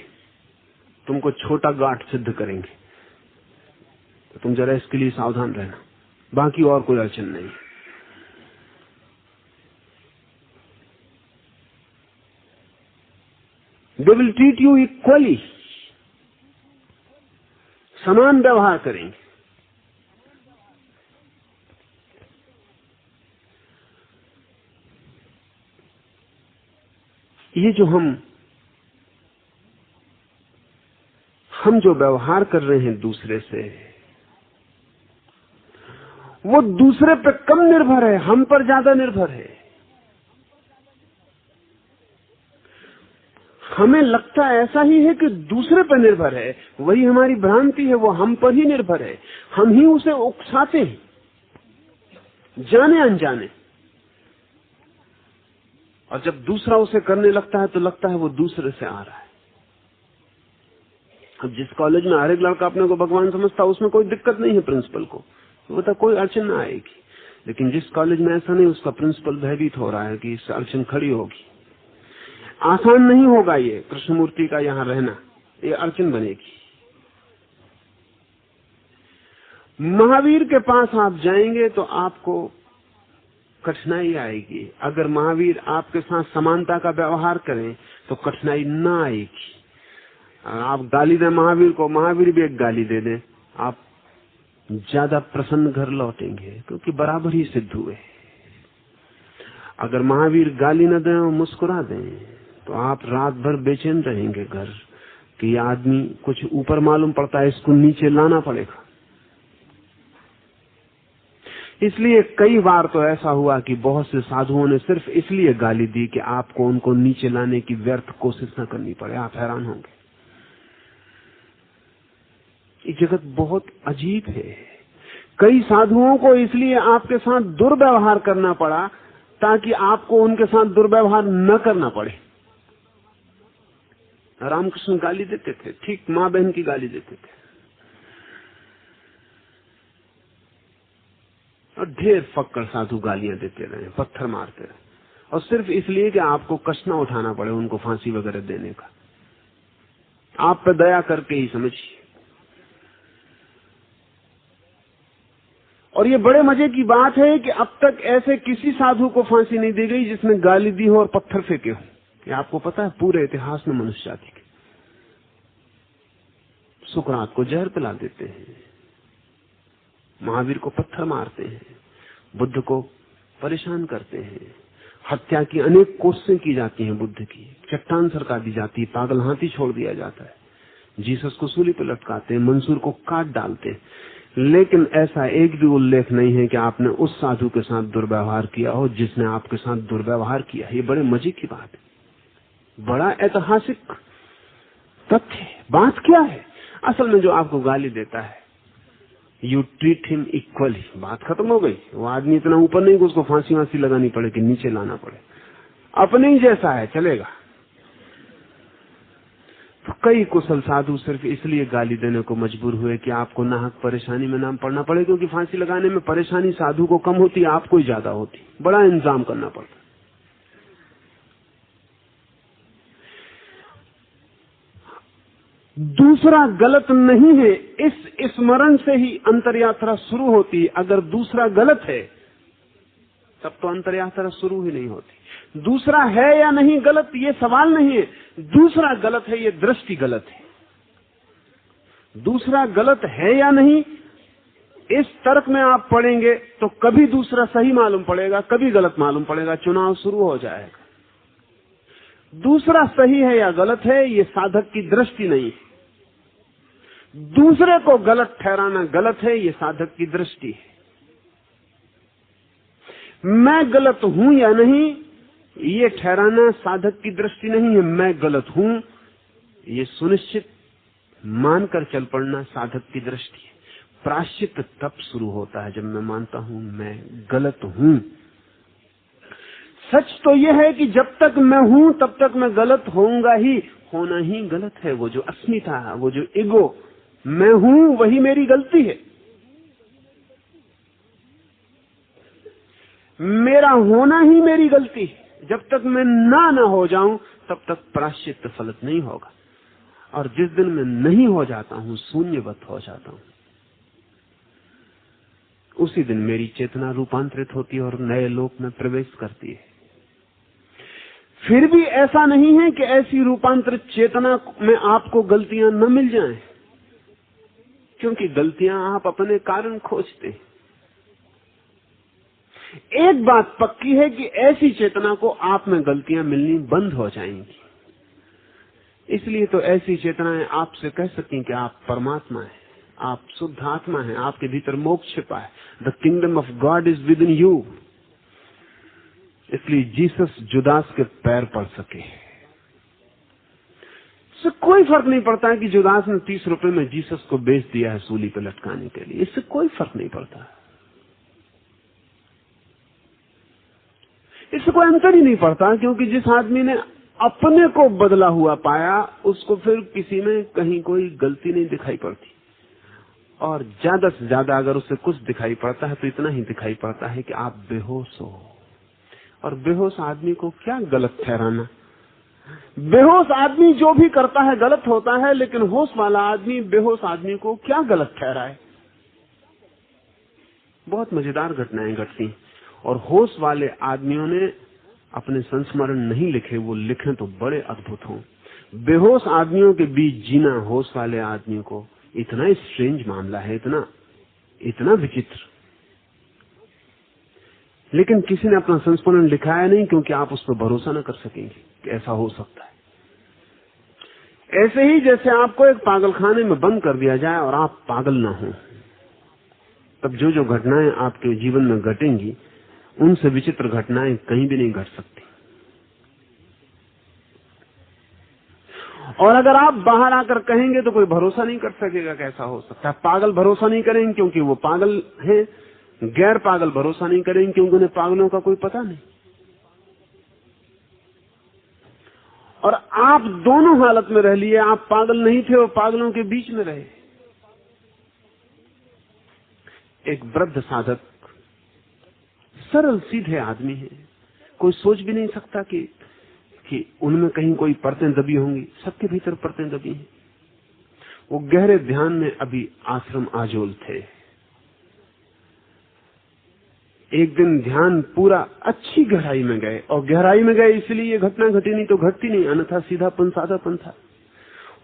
Speaker 2: तुमको छोटा गॉड सिद्ध करेंगे, तो तुम जरा इसके लिए सावधान रहना, बाकी और कोई अड़चन नहीं। They will treat you equally, समान व्यवहार करेंगे। ये जो हम जो व्यवहार कर रहे हैं दूसरे से, वो दूसरे पे कम निर्भर है, हम पर ज्यादा निर्भर है। हमें लगता ऐसा ही है कि दूसरे पर निर्भर है, वही हमारी भ्रांति है, वो हम पर ही निर्भर है। हम ही उसे उकसाते हैं, जाने अनजाने, और जब दूसरा उसे करने लगता है तो लगता है वो दूसरे से आ रहा है। अब जिस कॉलेज में हर एक लड़का अपने को भगवान समझता है, उसमें कोई दिक्कत नहीं है प्रिंसिपल को, वो बता कोई अड़चन ना आएगी। लेकिन जिस कॉलेज में ऐसा नहीं, उसका प्रिंसिपल भयभीत हो रहा है कि इससे अड़चन खड़ी होगी, आसान नहीं होगा ये कृष्णमूर्ति का यहाँ रहना, ये अड़चन बनेगी। महावीर के पास आप जाएंगे तो आपको कठिनाई आएगी। अगर महावीर आपके साथ समानता का व्यवहार करें तो कठिनाई ना आएगी। आप गाली दें महावीर को, महावीर भी एक गाली दे दें, आप ज्यादा प्रसन्न घर लौटेंगे, क्योंकि बराबर ही सिद्ध हुए। अगर महावीर गाली न दें और मुस्कुरा दें तो आप रात भर बेचैन रहेंगे घर कि यह आदमी कुछ ऊपर मालूम पड़ता है, इसको नीचे लाना पड़ेगा। इसलिए कई बार तो ऐसा हुआ कि बहुत से साधुओं ने सिर्फ इसलिए गाली दी कि आपको उनको नीचे लाने की व्यर्थ कोशिश न करनी पड़े। आप हैरान होंगे, ये जगत बहुत अजीब है। कई साधुओं को इसलिए आपके साथ दुर्व्यवहार करना पड़ा ताकि आपको उनके साथ दुर्व्यवहार न करना पड़े। रामकृष्ण गाली देते थे, ठीक माँ बहन की गाली देते थे, और ढेर फक्कड़ साधु गालियां देते रहे, पत्थर मारते रहे, और सिर्फ इसलिए कि आपको कष्ट न उठाना पड़े उनको फांसी वगैरह देने का। आप पे दया करके ही समझिए। और ये बड़े मजे की बात है कि अब तक ऐसे किसी साधु को फांसी नहीं दी गई जिसने गाली दी हो और पत्थर फेंके हो। ये आपको पता है, पूरे इतिहास में मनुष्य जाति के सुकरात को जहर पिला देते हैं, महावीर को पत्थर मारते हैं, बुद्ध को परेशान करते हैं, हत्या की अनेक कोशिशें की जाती हैं, बुद्ध की चट्टान सरका दी जाती है, पागल हाथी छोड़ दिया जाता है, जीसस को सूली पर लटकाते हैं, मंसूर को काट डालते हैं। लेकिन ऐसा एक भी उल्लेख नहीं है कि आपने उस साधु के साथ दुर्व्यवहार किया हो जिसने आपके साथ दुर्व्यवहार किया। ये बड़े मजे की बात है, बड़ा ऐतिहासिक तथ्य। बात क्या है असल में, जो आपको गाली देता है यू ट्रीट हिम इक्वली, बात खत्म हो गई। वो आदमी इतना ऊपर नहीं कि उसको फांसी वांसी लगानी पड़े कि नीचे लाना पड़े, अपने ही जैसा है, चलेगा। तो कई कुशल साधु सिर्फ इसलिए गाली देने को मजबूर हुए कि आपको नाहक परेशानी में ना पड़ना पड़े, क्योंकि फांसी लगाने में परेशानी साधु को कम होती, आपको ही ज्यादा होती, बड़ा इंतजाम करना पड़ता। दूसरा गलत नहीं है, इस स्मरण से ही अंतर यात्रा शुरू होती है। अगर दूसरा गलत है तब तो अंतर्यात्रा शुरू ही नहीं होती। दूसरा है या नहीं गलत, ये सवाल नहीं है। दूसरा गलत है, ये दृष्टि गलत है। दूसरा गलत है या नहीं, इस तर्क में आप पढ़ेंगे तो कभी दूसरा सही मालूम पड़ेगा, कभी गलत मालूम पड़ेगा, चुनाव शुरू हो जाएगा। दूसरा सही है या गलत है, ये साधक की दृष्टि नहीं है। दूसरे को गलत ठहराना गलत है, ये साधक की दृष्टि है। मैं गलत हूं या नहीं, ये ठहराना साधक की दृष्टि नहीं है। मैं गलत हूं, ये सुनिश्चित मानकर चल पड़ना साधक की दृष्टि है। प्रायश्चित तब शुरू होता है जब मैं मानता हूं मैं गलत हूं। सच तो यह है कि जब तक मैं हूं तब तक मैं गलत होऊंगा ही, होना ही गलत है। वो जो अस्मिता है, वो जो ईगो, मैं हूं वही मेरी गलती है। मेरा होना ही मेरी गलती है। जब तक मैं ना हो जाऊं तब तक प्रायश्चित फलित नहीं होगा। और जिस दिन मैं नहीं हो जाता हूं, शून्यवत हो जाता हूं, उसी दिन मेरी चेतना रूपांतरित होती है और नए लोक में प्रवेश करती है। फिर भी ऐसा नहीं है कि ऐसी रूपांतरित चेतना में आपको गलतियां न मिल जाएं, क्योंकि गलतियां आप अपने कारण खोजते हैं। एक बात पक्की है कि ऐसी चेतना को आप में गलतियां मिलनी बंद हो जाएंगी। इसलिए तो ऐसी चेतनाएं आपसे कह सकें कि आप परमात्मा हैं, आप शुद्ध आत्मा हैं, आपके भीतर मोक्ष छिपा है। The kingdom of God is with in you. इसलिए जीसस जुदास के पैर पड़ सके। इससे कोई फर्क नहीं पड़ता है कि जुदास ने 30 रुपए में जीसस को बेच दिया है सूली पे लटकाने के लिए। इससे कोई फर्क नहीं पड़ता। इससे कोई अंतर ही नहीं पड़ता, क्योंकि जिस आदमी ने अपने को बदला हुआ पाया, उसको फिर किसी में कहीं कोई गलती नहीं दिखाई पड़ती। और ज्यादा से ज्यादा अगर उसे कुछ दिखाई पड़ता है तो इतना ही दिखाई पड़ता है कि आप बेहोश हो। और बेहोश आदमी को क्या गलत ठहराना। बेहोश आदमी जो भी करता है गलत होता है, लेकिन होश वाला आदमी बेहोश आदमी को क्या गलत ठहराए। बहुत मजेदार घटनाएं घटती हैं। और होश वाले आदमियों ने अपने संस्मरण नहीं लिखे, वो लिखे तो बड़े अद्भुत हों। बेहोश आदमियों के बीच जीना होश वाले आदमी को इतना स्ट्रेंज मामला है, इतना विचित्र। लेकिन किसी ने अपना संस्मरण लिखाया नहीं, क्योंकि आप उस पर भरोसा न कर सकेंगे कि ऐसा हो सकता है। ऐसे ही जैसे आपको एक पागलखाने में बंद कर दिया जाए और आप पागल ना हो, तब जो जो घटनाएं आपके जीवन में घटेंगी, उनसे विचित्र घटनाएं कहीं भी नहीं घट सकती। और अगर आप बाहर आकर कहेंगे तो कोई भरोसा नहीं कर सकेगा कैसा हो सकता है। पागल भरोसा नहीं करेंगे क्योंकि वो पागल हैं, गैर पागल भरोसा नहीं करेंगे क्योंकि उन्हें पागलों का कोई पता नहीं। और आप दोनों हालत में रह लिए, आप पागल नहीं थे और पागलों के बीच में रहे। एक वृद्ध साधक सरल सीधे आदमी है, कोई सोच भी नहीं सकता कि उनमें कहीं कोई परतें दबी होंगी। सबके भीतर परतें दबी हैं। वो गहरे ध्यान में अभी आश्रम आजोल थे। एक दिन ध्यान पूरा अच्छी गहराई में गए, और गहराई में गए इसलिए ये घटना घटी, नहीं तो घटती नहीं, अन्यथा सीधापन सादापन था।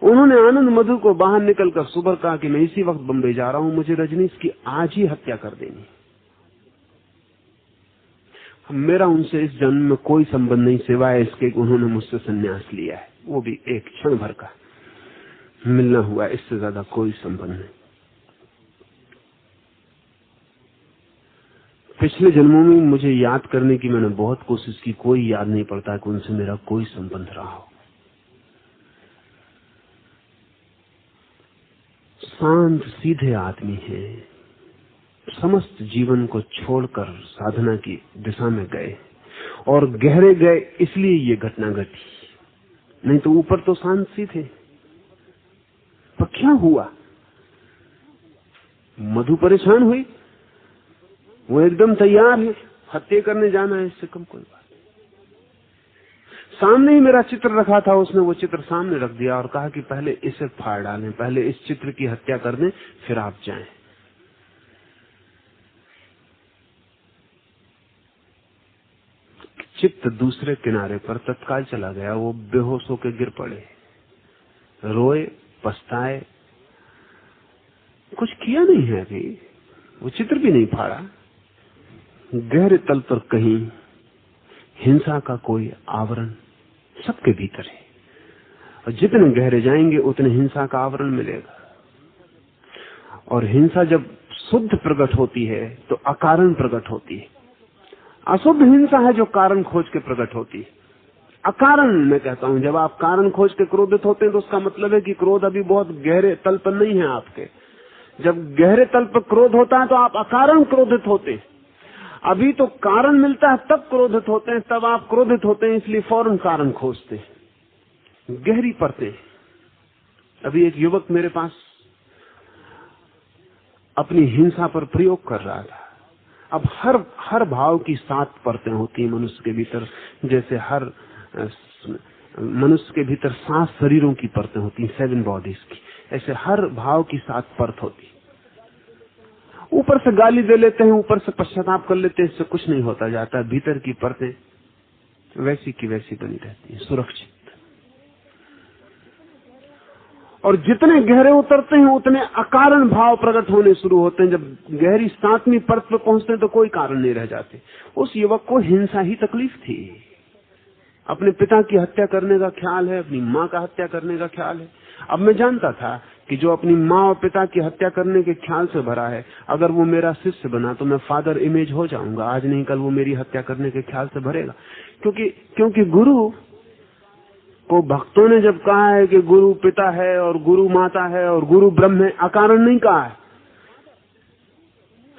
Speaker 2: उन्होंने आनंद मधु को बाहर निकलकर सुबह कहा कि मैं इसी वक्त बंबई जा रहा हूं, मुझे रजनीश की आज ही हत्या कर देनी। मेरा उनसे इस जन्म में कोई संबंध नहीं, सिवाय इसके कि उन्होंने मुझसे संन्यास लिया है, वो भी एक क्षण भर का मिलना हुआ, इससे ज्यादा कोई संबंध नहीं। पिछले जन्मों में मुझे याद करने की मैंने बहुत कोशिश की, कोई याद नहीं पड़ता कि उनसे मेरा कोई संबंध रहा हो। शांत सीधे आदमी है, समस्त जीवन को छोड़कर साधना की दिशा में गए, और गहरे गए इसलिए ये घटना घटी, नहीं तो ऊपर तो शांत सी थे। पर क्या हुआ? मधु परेशान हुई, वो एकदम तैयार है, हत्या करने जाना है, इससे कम कोई बात। सामने ही मेरा चित्र रखा था, उसने वो चित्र सामने रख दिया और कहा कि पहले इसे फाड़ डालें, पहले इस चित्र की हत्या कर दें, फिर आप जाएं। चित्त दूसरे किनारे पर तत्काल चला गया। वो बेहोश होकर गिर पड़े, रोए, पछताए, कुछ किया नहीं है अभी, वो चित्र भी नहीं फाड़ा। गहरे तल पर कहीं हिंसा का कोई आवरण सबके भीतर है, और जितने गहरे जाएंगे उतने हिंसा का आवरण मिलेगा। और हिंसा जब शुद्ध प्रकट होती है तो अकारण प्रकट होती है। अशुद्ध हिंसा है जो कारण खोज के प्रकट होती है। अकारण मैं कहता हूं, जब आप कारण खोज के क्रोधित होते हैं तो उसका मतलब है कि क्रोध अभी बहुत गहरे तल पर नहीं है आपके। जब गहरे तल पर क्रोध होता है तो आप अकारण क्रोधित होते हैं। अभी तो कारण मिलता है तब क्रोधित होते हैं, तब आप क्रोधित होते हैं, इसलिए फौरन कारण खोजते हैं, गहरी परतें। अभी एक युवक मेरे पास अपनी हिंसा पर प्रयोग कर रहा था। अब हर भाव की 7 परतें होती हैं मनुष्य के भीतर, जैसे हर मनुष्य के भीतर 7 शरीरों की परतें होती हैं, 7 बॉडीज की, ऐसे हर भाव की 7 परत होती। ऊपर से गाली दे लेते हैं, ऊपर से पश्चाताप कर लेते हैं, इससे कुछ नहीं होता जाता। भीतर की परतें वैसी की वैसी बनी रहती हैं, सुरक्षित। और जितने गहरे उतरते हैं उतने अकारण भाव प्रकट होने शुरू होते हैं। जब गहरी 7वीं परत पर पहुंचते हैं तो कोई कारण नहीं रह जाते। उस युवक को हिंसा ही तकलीफ थी। अपने पिता की हत्या करने का ख्याल है, अपनी माँ का हत्या करने का ख्याल है। अब मैं जानता था कि जो अपनी माँ और पिता की हत्या करने के ख्याल से भरा है, अगर वो मेरा शिष्य बना तो मैं फादर इमेज हो जाऊंगा। आज नहीं कल वो मेरी हत्या करने के ख्याल से भरेगा। क्योंकि गुरु को भक्तों ने जब कहा है कि गुरु पिता है और गुरु माता है और गुरु ब्रह्म है, अकारण नहीं कहा है।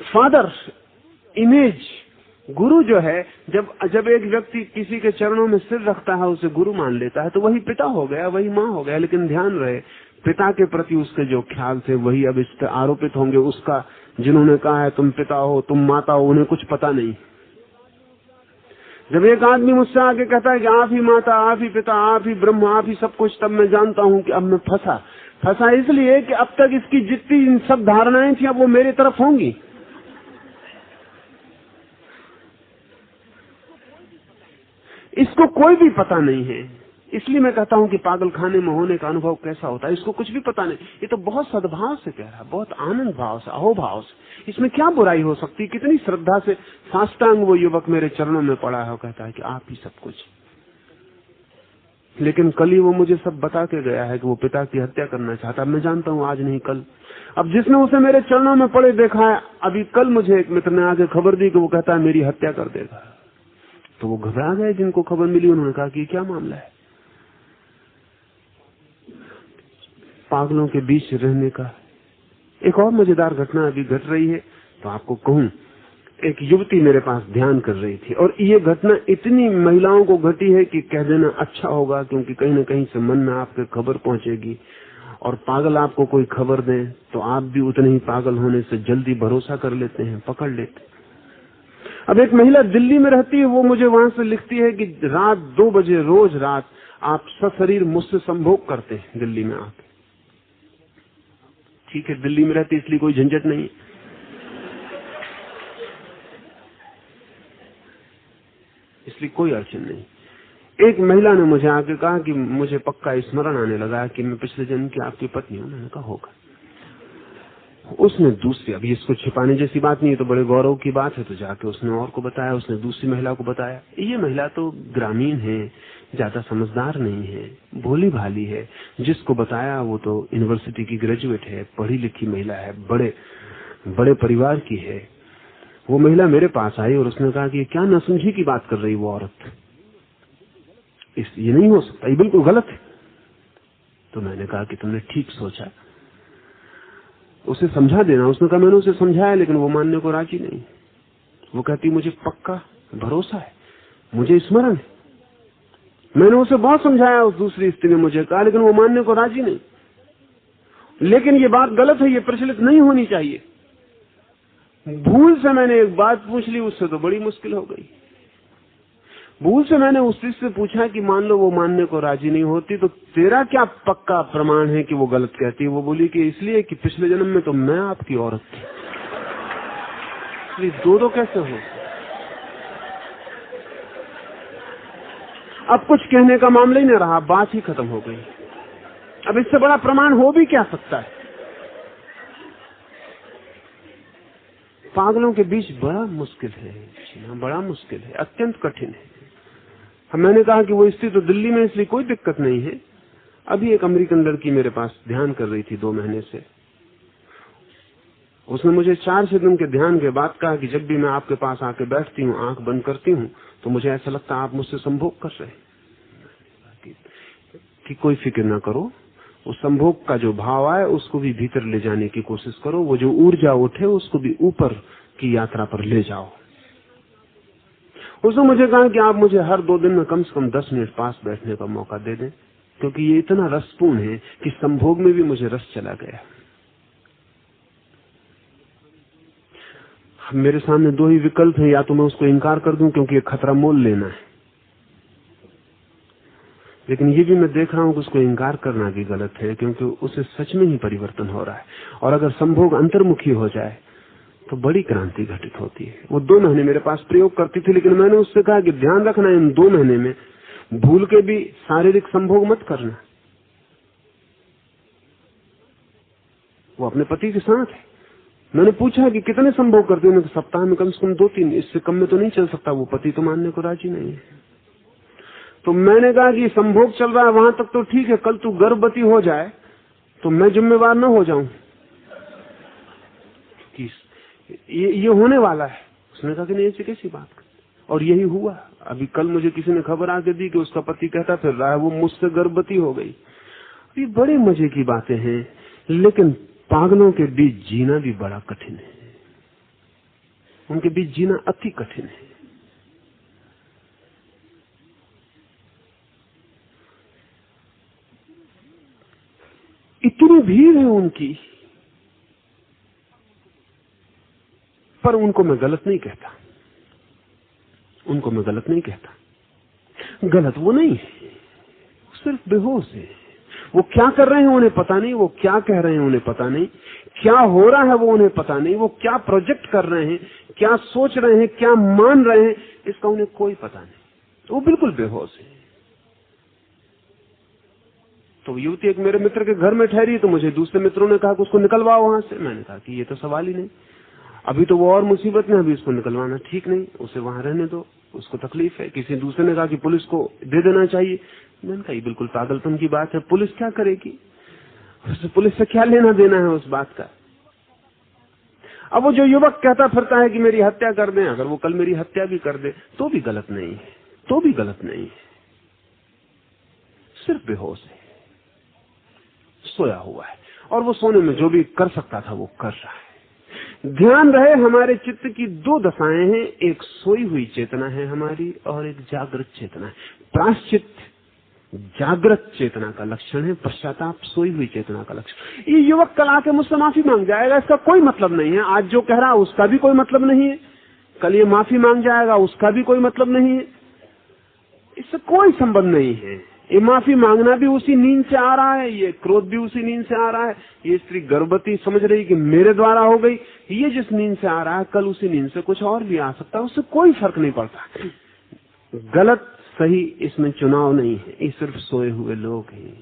Speaker 2: फादर इमेज, गुरु जो है, जब एक व्यक्ति किसी के चरणों में सिर रखता है, उसे गुरु मान लेता है, तो वही पिता हो गया, वही माँ हो गया। लेकिन ध्यान रहे, पिता के प्रति उसके जो ख्याल थे वही अब इस पर आरोपित होंगे। उसका जिन्होंने कहा है तुम पिता हो, तुम माता हो, उन्हें कुछ पता नहीं। जब एक आदमी मुझसे आके कहता है कि आप ही माता, आप ही पिता, आप ही ब्रह्म, आप ही सब कुछ, तब मैं जानता हूं कि अब मैं फंसा इसलिए कि अब तक इसकी जितनी सब धारणाएं थी अब वो मेरी तरफ होंगी। इसको कोई भी पता नहीं है। इसलिए मैं कहता हूं कि पागल खाने में होने का अनुभव कैसा होता है, इसको कुछ भी पता नहीं। ये तो बहुत सद्भाव से कह रहा है, बहुत आनंद भाव से, अहोभाव से। इसमें क्या बुराई हो सकती? कितनी श्रद्धा से साष्टांग वो युवक मेरे चरणों में पड़ा है और कहता है कि आप ही सब कुछ। लेकिन कल ही वो मुझे सब बता के गया है कि वो पिता की हत्या करना चाहता। मैं जानता हूं आज नहीं कल। अब जिसने उसे मेरे चरणों में पड़े देखा है, अभी कल मुझे एक मित्र ने आके खबर दी कि वो कहता है मेरी हत्या कर देगा। तो वो घबरा गए, जिनको खबर मिली उन्होंने कहा कि क्या मामला है। पागलों के बीच रहने का एक और मजेदार घटना अभी घट रही है, तो आपको कहूं। एक युवती मेरे पास ध्यान कर रही थी, और ये घटना इतनी महिलाओं को घटी है कि कह देना अच्छा होगा, क्योंकि कहीं न कहीं से मन में आपके खबर पहुंचेगी। और पागल आपको कोई खबर दे तो आप भी उतने ही पागल होने से जल्दी भरोसा कर लेते हैं, पकड़ लेते हैं। अब एक महिला दिल्ली में रहती है, वो मुझे वहां से लिखती है कि रात 2 बजे रोज रात आप सशरीर मुझसे संभोग करते हैं दिल्ली में आके। ठीक है, दिल्ली में रहती इसलिए कोई झंझट नहीं, इसलिए कोई अड़चन नहीं। एक महिला ने मुझे आके कहा कि मुझे पक्का स्मरण आने लगा कि मैं पिछले जन्म की आपकी पत्नी हूं। मैंने कहा होगा। उसने दूसरी, अभी इसको छिपाने जैसी बात नहीं है, तो बड़े गौरव की बात है, तो जाके उसने और को बताया, उसने दूसरी महिला को बताया। ये महिला तो ग्रामीण है, ज्यादा समझदार नहीं है, भोली भाली है। जिसको बताया वो तो यूनिवर्सिटी की ग्रेजुएट है, पढ़ी लिखी महिला है, बड़े परिवार की है। वो महिला मेरे पास आई और उसने कहा कि क्या नासमझी की बात कर रही वो औरत, ये नहीं हो सकता, ये बिल्कुल गलत है। तो मैंने कहा कि तुमने ठीक सोचा, उसे समझा देना। उसने कहा मैंने उसे समझाया, लेकिन वो मानने को राजी नहीं। वो कहती मुझे पक्का भरोसा है, मुझे स्मरण है, मैंने उसे बहुत समझाया। उस दूसरी स्त्री ने मुझे कहा, लेकिन वो मानने को राजी नहीं। लेकिन ये बात गलत है, ये प्रचलित नहीं होनी चाहिए। भूल से मैंने एक बात पूछ ली, उससे तो बड़ी मुश्किल हो गई। भूल से मैंने उस चीज से पूछा कि मान लो वो मानने को राजी नहीं होती, तो तेरा क्या पक्का प्रमाण है कि वो गलत कहती है? वो बोली कि इसलिए कि पिछले जन्म में तो मैं आपकी औरत थी। इसलिए दो कैसे हो? अब कुछ कहने का मामला ही नहीं रहा, बात ही खत्म हो गई। अब इससे बड़ा प्रमाण हो भी क्या सकता है? पागलों के बीच बड़ा मुश्किल है जीना, बड़ा मुश्किल है, अत्यंत कठिन है। मैंने कहा कि वो स्थिति तो दिल्ली में इसलिए कोई दिक्कत नहीं है। अभी एक अमेरिकन लड़की मेरे पास ध्यान कर रही थी 2 महीने से। उसने मुझे 4 दिन के ध्यान के बाद कहा कि जब भी मैं आपके पास आके बैठती हूँ, आंख बंद करती हूँ, तो मुझे ऐसा लगता है आप मुझसे संभोग कर रहे हैं। कि कोई फिक्र ना करो, उस संभोग का जो भाव आए उसको भी भीतर ले जाने की कोशिश करो, वो जो ऊर्जा उठे उसको भी ऊपर की यात्रा पर ले जाओ। उसने मुझे कहा कि आप मुझे हर 2 दिन में कम से कम 10 मिनट पास बैठने का मौका दे दें, क्योंकि ये इतना रसपूर्ण है कि संभोग में भी मुझे रस चला गया। मेरे सामने 2 ही विकल्प हैं, या तो मैं उसको इनकार कर दूं क्योंकि ये खतरा मोल लेना है, लेकिन ये भी मैं देख रहा हूं कि उसको इनकार करना भी गलत है, क्योंकि उसे सच में ही परिवर्तन हो रहा है। और अगर संभोग अंतर्मुखी हो जाए तो बड़ी क्रांति घटित होती है। वो 2 महीने मेरे पास प्रयोग करती थी, लेकिन मैंने उससे कहा कि ध्यान रखना, इन 2 महीने में भूल के भी शारीरिक संभोग मत करना। वो अपने पति के साथ है। मैंने पूछा कि कितने संभोग करते हैं? सप्ताह में कम से कम 2-3, इससे कम में तो नहीं चल सकता। वो पति तो मानने को राजी नहीं है। तो मैंने कहा कि संभोग चल रहा है वहां तक तो ठीक है, कल तू गर्भवती हो जाए तो मैं जिम्मेवार न हो जाऊं कि ये होने वाला है। उसने कहा कि नहीं, ऐसी कैसी बात। और यही हुआ। अभी कल मुझे किसी ने खबर आके दी कि उसका पति कहता फिर रहा है वो मुझसे गर्भवती हो गई। ये बड़े मजे की बातें हैं, लेकिन पागलों के बीच जीना भी बड़ा कठिन है। उनके बीच जीना अति कठिन है। इतनी भीड़ है उनकी, पर उनको मैं गलत नहीं कहता। उनको मैं गलत नहीं कहता। गलत वो नहीं है, सिर्फ बेहोश है। वो क्या कर रहे हैं उन्हें पता नहीं, वो क्या कह रहे हैं उन्हें पता नहीं, क्या हो रहा है वो उन्हें पता नहीं, वो क्या प्रोजेक्ट कर रहे हैं, क्या सोच रहे हैं, क्या मान रहे हैं, इसका उन्हें कोई पता नहीं। वो बिल्कुल बेहोश है। तो युवती एक मेरे मित्र के घर में ठहरी, तो मुझे दूसरे मित्रों ने कहा कि उसको निकलवाओ वहां से। मैंने कहा कि ये तो सवाल ही नहीं, अभी तो वो और मुसीबत में, अभी उसको निकलवाना ठीक नहीं, उसे वहां रहने दो, उसको तकलीफ है। किसी दूसरे ने कहा कि पुलिस को दे देना चाहिए। मैंने कहा ये बिल्कुल पागलपन की बात है, पुलिस क्या करेगी, पुलिस से क्या लेना देना है उस बात का। अब वो जो युवक कहता फिरता है कि मेरी हत्या कर दें, अगर वो कल मेरी हत्या भी कर दे तो भी गलत नहीं है, तो भी गलत नहीं है। सिर्फ बेहोश है, सोया हुआ है, और वो सोने में जो भी कर सकता था वो कर रहा है। ध्यान रहे हमारे चित्त की 2 दशाएं हैं, एक सोई हुई चेतना है हमारी और एक जागृत चेतना है। प्रायश्चित जागृत चेतना का लक्षण है, पश्चाताप सोई हुई चेतना का लक्षण। ये युवक कल आके मुझसे माफी मांग जाएगा, इसका कोई मतलब नहीं है। आज जो कह रहा है उसका भी कोई मतलब नहीं है, कल ये माफी मांग जाएगा उसका भी कोई मतलब नहीं है। इससे कोई संबंध नहीं है। ये माफी मांगना भी उसी नींद से आ रहा है, ये क्रोध भी उसी नींद से आ रहा है। ये स्त्री गर्भवती समझ रही कि मेरे द्वारा हो गई, ये जिस नींद से आ रहा है कल उसी नींद से कुछ और भी आ सकता है, उससे कोई फर्क नहीं पड़ता। गलत सही इसमें चुनाव नहीं है, ये सिर्फ सोए हुए लोग हैं,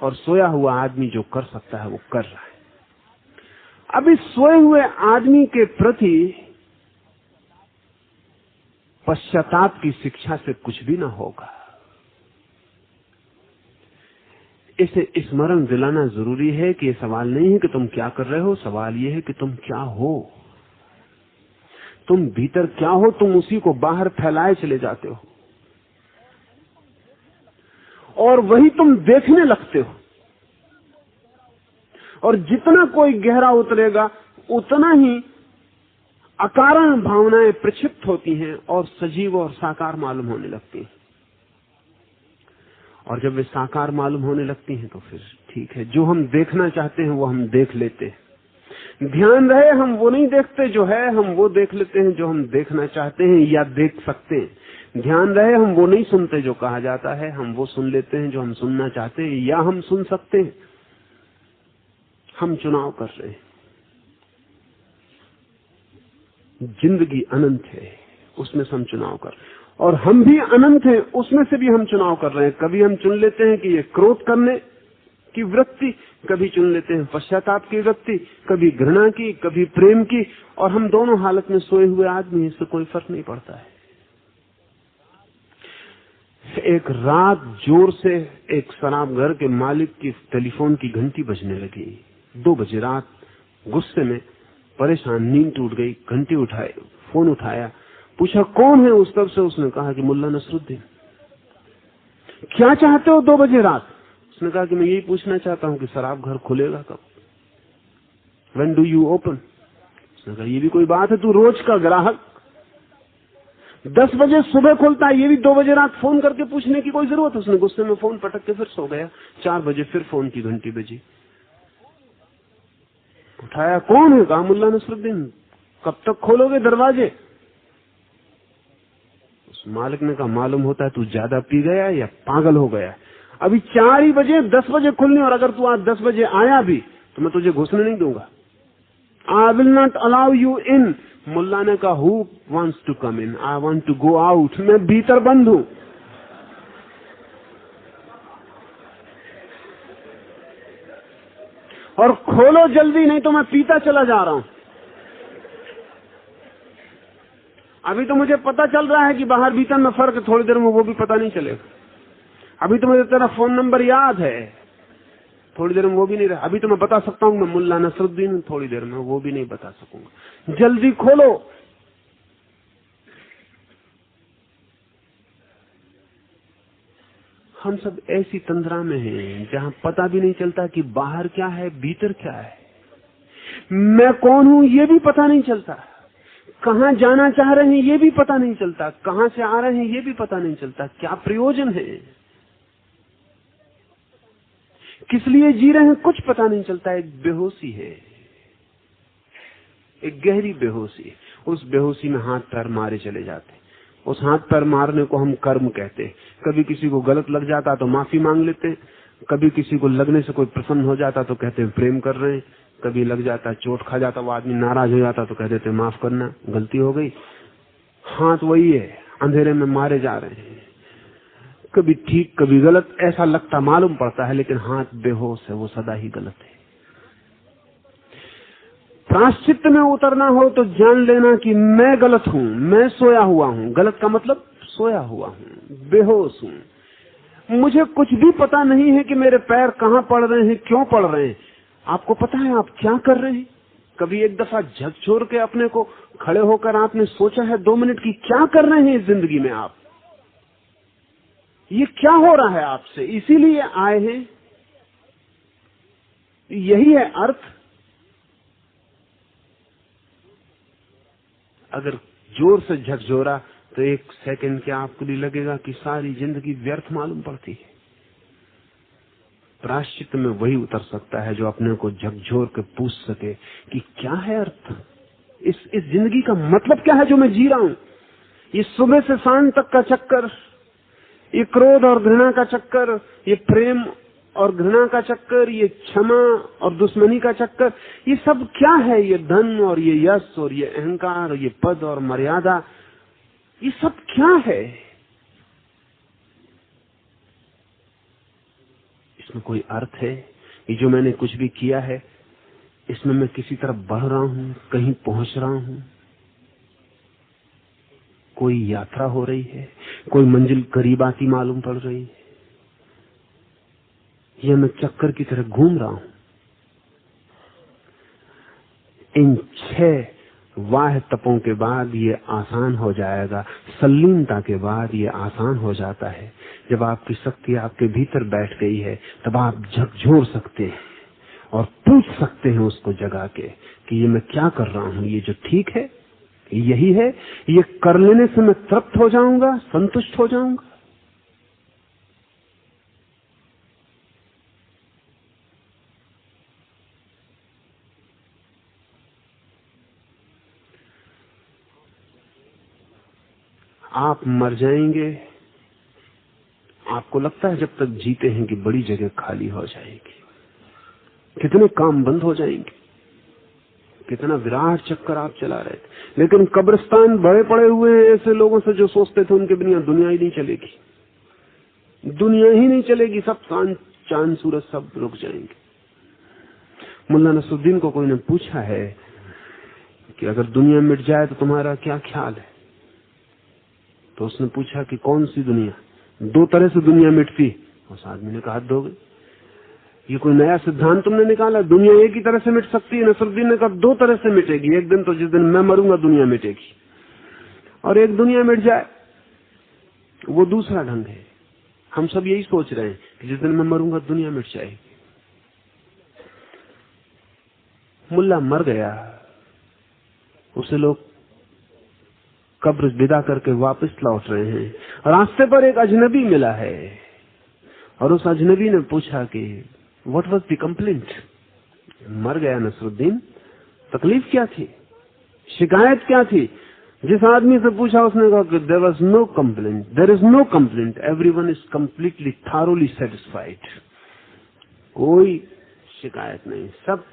Speaker 2: और सोया हुआ आदमी जो कर सकता है वो कर रहा है। अब इस सोए हुए आदमी के प्रति पश्चाताप की शिक्षा से कुछ भी ना होगा। इसे स्मरण दिलाना जरूरी है कि ये सवाल नहीं है कि तुम क्या कर रहे हो, सवाल ये है कि तुम क्या हो। तुम भीतर क्या हो, तुम उसी को बाहर फैलाए चले जाते हो, और वही तुम देखने लगते हो। और जितना कोई गहरा उतरेगा उतना ही अकारण भावनाएं प्रक्षिप्त होती हैं और सजीव और साकार मालूम होने लगती हैं। और जब वे साकार मालूम होने लगती हैं तो फिर ठीक है, जो हम देखना चाहते हैं वो हम देख लेते हैं। ध्यान रहे हम वो नहीं देखते जो है, हम वो देख लेते हैं जो हम देखना चाहते हैं या देख सकते हैं। ध्यान रहे हम वो नहीं सुनते जो कहा जाता है, हम वो सुन लेते हैं जो हम सुनना चाहते हैं या हम सुन सकते हैं। हम चुनाव कर रहे हैं। जिंदगी अनंत है, उसमें हम चुनाव कर, और हम भी अनंत हैं, उसमें से भी हम चुनाव कर रहे हैं। कभी हम चुन लेते हैं कि ये क्रोध करने की वृत्ति, कभी चुन लेते हैं पश्चाताप की वृत्ति, कभी घृणा की, कभी प्रेम की, और हम दोनों हालत में सोए हुए आदमी, इससे कोई फर्क नहीं पड़ता है। एक रात जोर से एक शराब घर के मालिक की टेलीफोन की घंटी बजने लगी। 2 बजे रात। गुस्से में परेशान, नींद टूट गई, घंटी उठाए, फोन उठाया, पूछा कौन है। उस तरफ से उसने कहा कि मुल्ला नसरुद्दीन। क्या चाहते हो 2 बजे रात? उसने कहा कि मैं यही पूछना चाहता हूं कि शराब घर खुलेगा कब? When do you open? उसने कहा ये भी कोई बात है, तू रोज का ग्राहक, 10 बजे सुबह खुलता है, ये भी 2 बजे रात फोन करके पूछने की कोई जरूरत है? उसने गुस्से में फोन पटक के फिर सो गया। 4 बजे फिर फोन की घंटी बजी। उठाया, कौन है? कहा मुल्ला नसरुद्दीन। कब तक खोलोगे दरवाजे? उस मालिक ने कहा मालूम होता है तू ज्यादा पी गया या पागल हो गया। अभी 4 ही बजे, 10 बजे खुलने, और अगर तू आज 10 बजे आया भी तो मैं तुझे घुसने नहीं दूंगा। I will not allow you in. मुल्ला ने कहा who wants to come in? I want to go out. मैं भीतर बंद हूं। और खोलो जल्दी, नहीं तो मैं पीता चला जा रहा हूं। अभी तो मुझे पता चल रहा है कि बाहर भीतर में फर्क है, थोड़ी देर में वो भी पता नहीं चलेगा। अभी तो मुझे तेरा फोन नंबर याद है, थोड़ी देर में वो भी नहीं रहा। अभी तो मैं बता सकता हूँ मैं मुल्ला नसरुद्दीन हूं, थोड़ी देर में वो भी नहीं बता सकूंगा। जल्दी खोलो। हम सब ऐसी तंद्रा में हैं जहां पता भी नहीं चलता कि बाहर क्या है, भीतर क्या है। मैं कौन हूं ये भी पता नहीं चलता, कहां जाना चाह रहे हैं ये भी पता नहीं चलता, कहां से आ रहे हैं ये भी पता नहीं चलता। क्या प्रयोजन है, किस लिए जी रहे हैं कुछ पता नहीं चलता। एक बेहोशी है, एक गहरी बेहोशी। उस बेहोशी में हाथ पैर मारे चले जाते। उस हाथ पैर मारने को हम कर्म कहते हैं। कभी किसी को गलत लग जाता तो माफी मांग लेते हैं, कभी किसी को लगने से कोई प्रसन्न हो जाता तो कहते हैं प्रेम कर रहे हैं, कभी लग जाता, चोट खा जाता, वो आदमी नाराज हो जाता तो कह देते माफ करना, गलती हो गई। हाथ वही है, अंधेरे में मारे जा रहे हैं, कभी ठीक कभी गलत, ऐसा लगता मालूम पड़ता है, लेकिन हाथ बेहोश है, वो सदा ही गलत है। प्रायश्चित्त में उतरना हो तो जान लेना कि मैं गलत हूं, मैं सोया हुआ हूं। गलत का मतलब सोया हुआ हूं, बेहोश हूं। मुझे कुछ भी पता नहीं है कि मेरे पैर कहां पड़ रहे हैं, क्यों पड़ रहे हैं। आपको पता है आप क्या कर रहे हैं? कभी एक दफा झकझोर के अपने को खड़े होकर आपने सोचा है 2 मिनट की क्या कर रहे हैं इस जिंदगी में आप? ये क्या हो रहा है आपसे? इसीलिए आए हैं, यही है अर्थ। अगर जोर से झकझोरा तो 1 सेकंड के आपको भी लगेगा कि सारी जिंदगी व्यर्थ मालूम पड़ती है। प्रायश्चित्त में वही उतर सकता है जो अपने को झकझोर के पूछ सके कि क्या है अर्थ, इस जिंदगी का मतलब क्या है जो मैं जी रहा हूं। ये सुबह से शाम तक का चक्कर, ये क्रोध और घृणा का चक्कर, ये प्रेम और घृणा का चक्कर, ये क्षमा और दुश्मनी का चक्कर, ये सब क्या है? ये धन और ये यश और ये अहंकार और ये पद और मर्यादा, ये सब क्या है? इसमें कोई अर्थ है? ये जो मैंने कुछ भी किया है, इसमें मैं किसी तरफ बढ़ रहा हूं, कहीं पहुंच रहा हूं, कोई यात्रा हो रही है, कोई मंजिल करीब आती मालूम पड़ रही है, या मैं चक्कर की तरह घूम रहा हूं? इन 6 वाह तपों के बाद ये आसान हो जाएगा, संलीनता के बाद ये आसान हो जाता है। जब आपकी शक्ति आपके भीतर बैठ गई है, तब आप झकझोर सकते हैं और पूछ सकते हैं उसको जगा के कि ये मैं क्या कर रहा हूं, ये जो ठीक है यही है, ये कर लेने से मैं तृप्त हो जाऊंगा, संतुष्ट हो जाऊंगा। आप मर जाएंगे, आपको लगता है जब तक जीते हैं कि बड़ी जगह खाली हो जाएगी, कितने काम बंद हो जाएंगे, कितना विराट चक्कर आप चला रहे थे। लेकिन कब्रिस्तान भरे पड़े हुए हैं ऐसे लोगों से जो सोचते थे उनके बिना दुनिया ही नहीं चलेगी, दुनिया ही नहीं चलेगी, सब चांद सूरज सब रुक जाएंगे। मुल्ला नसरुद्दीन को कोई ने पूछा है कि अगर दुनिया मिट जाए तो तुम्हारा क्या ख्याल है? तो उसने पूछा कि कौन सी दुनिया? 2 तरह से दुनिया मिटती। उस आदमी ने कहा, हद हो गई, ये कोई नया सिद्धांत तुमने निकाला? दुनिया एक ही तरह से मिट सकती है? नसरुद्दीन ने कहा 2 तरह से मिटेगी। एक दिन तो जिस दिन मैं मरूंगा दुनिया मिटेगी, और एक दुनिया मिट जाए वो दूसरा ढंग है। हम सब यही सोच रहे हैं कि जिस दिन मैं मरूंगा दुनिया मिट जाएगी। मुल्ला मर गया, उसे लोग कब्र विदा करके वापस लौट रहे हैं। रास्ते पर एक अजनबी मिला है और उस अजनबी ने पूछा कि व्हाट वाज द कंप्लेंट? मर गया नसरुद्दीन, तकलीफ क्या थी, शिकायत क्या थी? जिस आदमी से पूछा उसने कहा कि there was no complaint, there is no complaint, everyone is completely thoroughly satisfied. कोई शिकायत नहीं, सब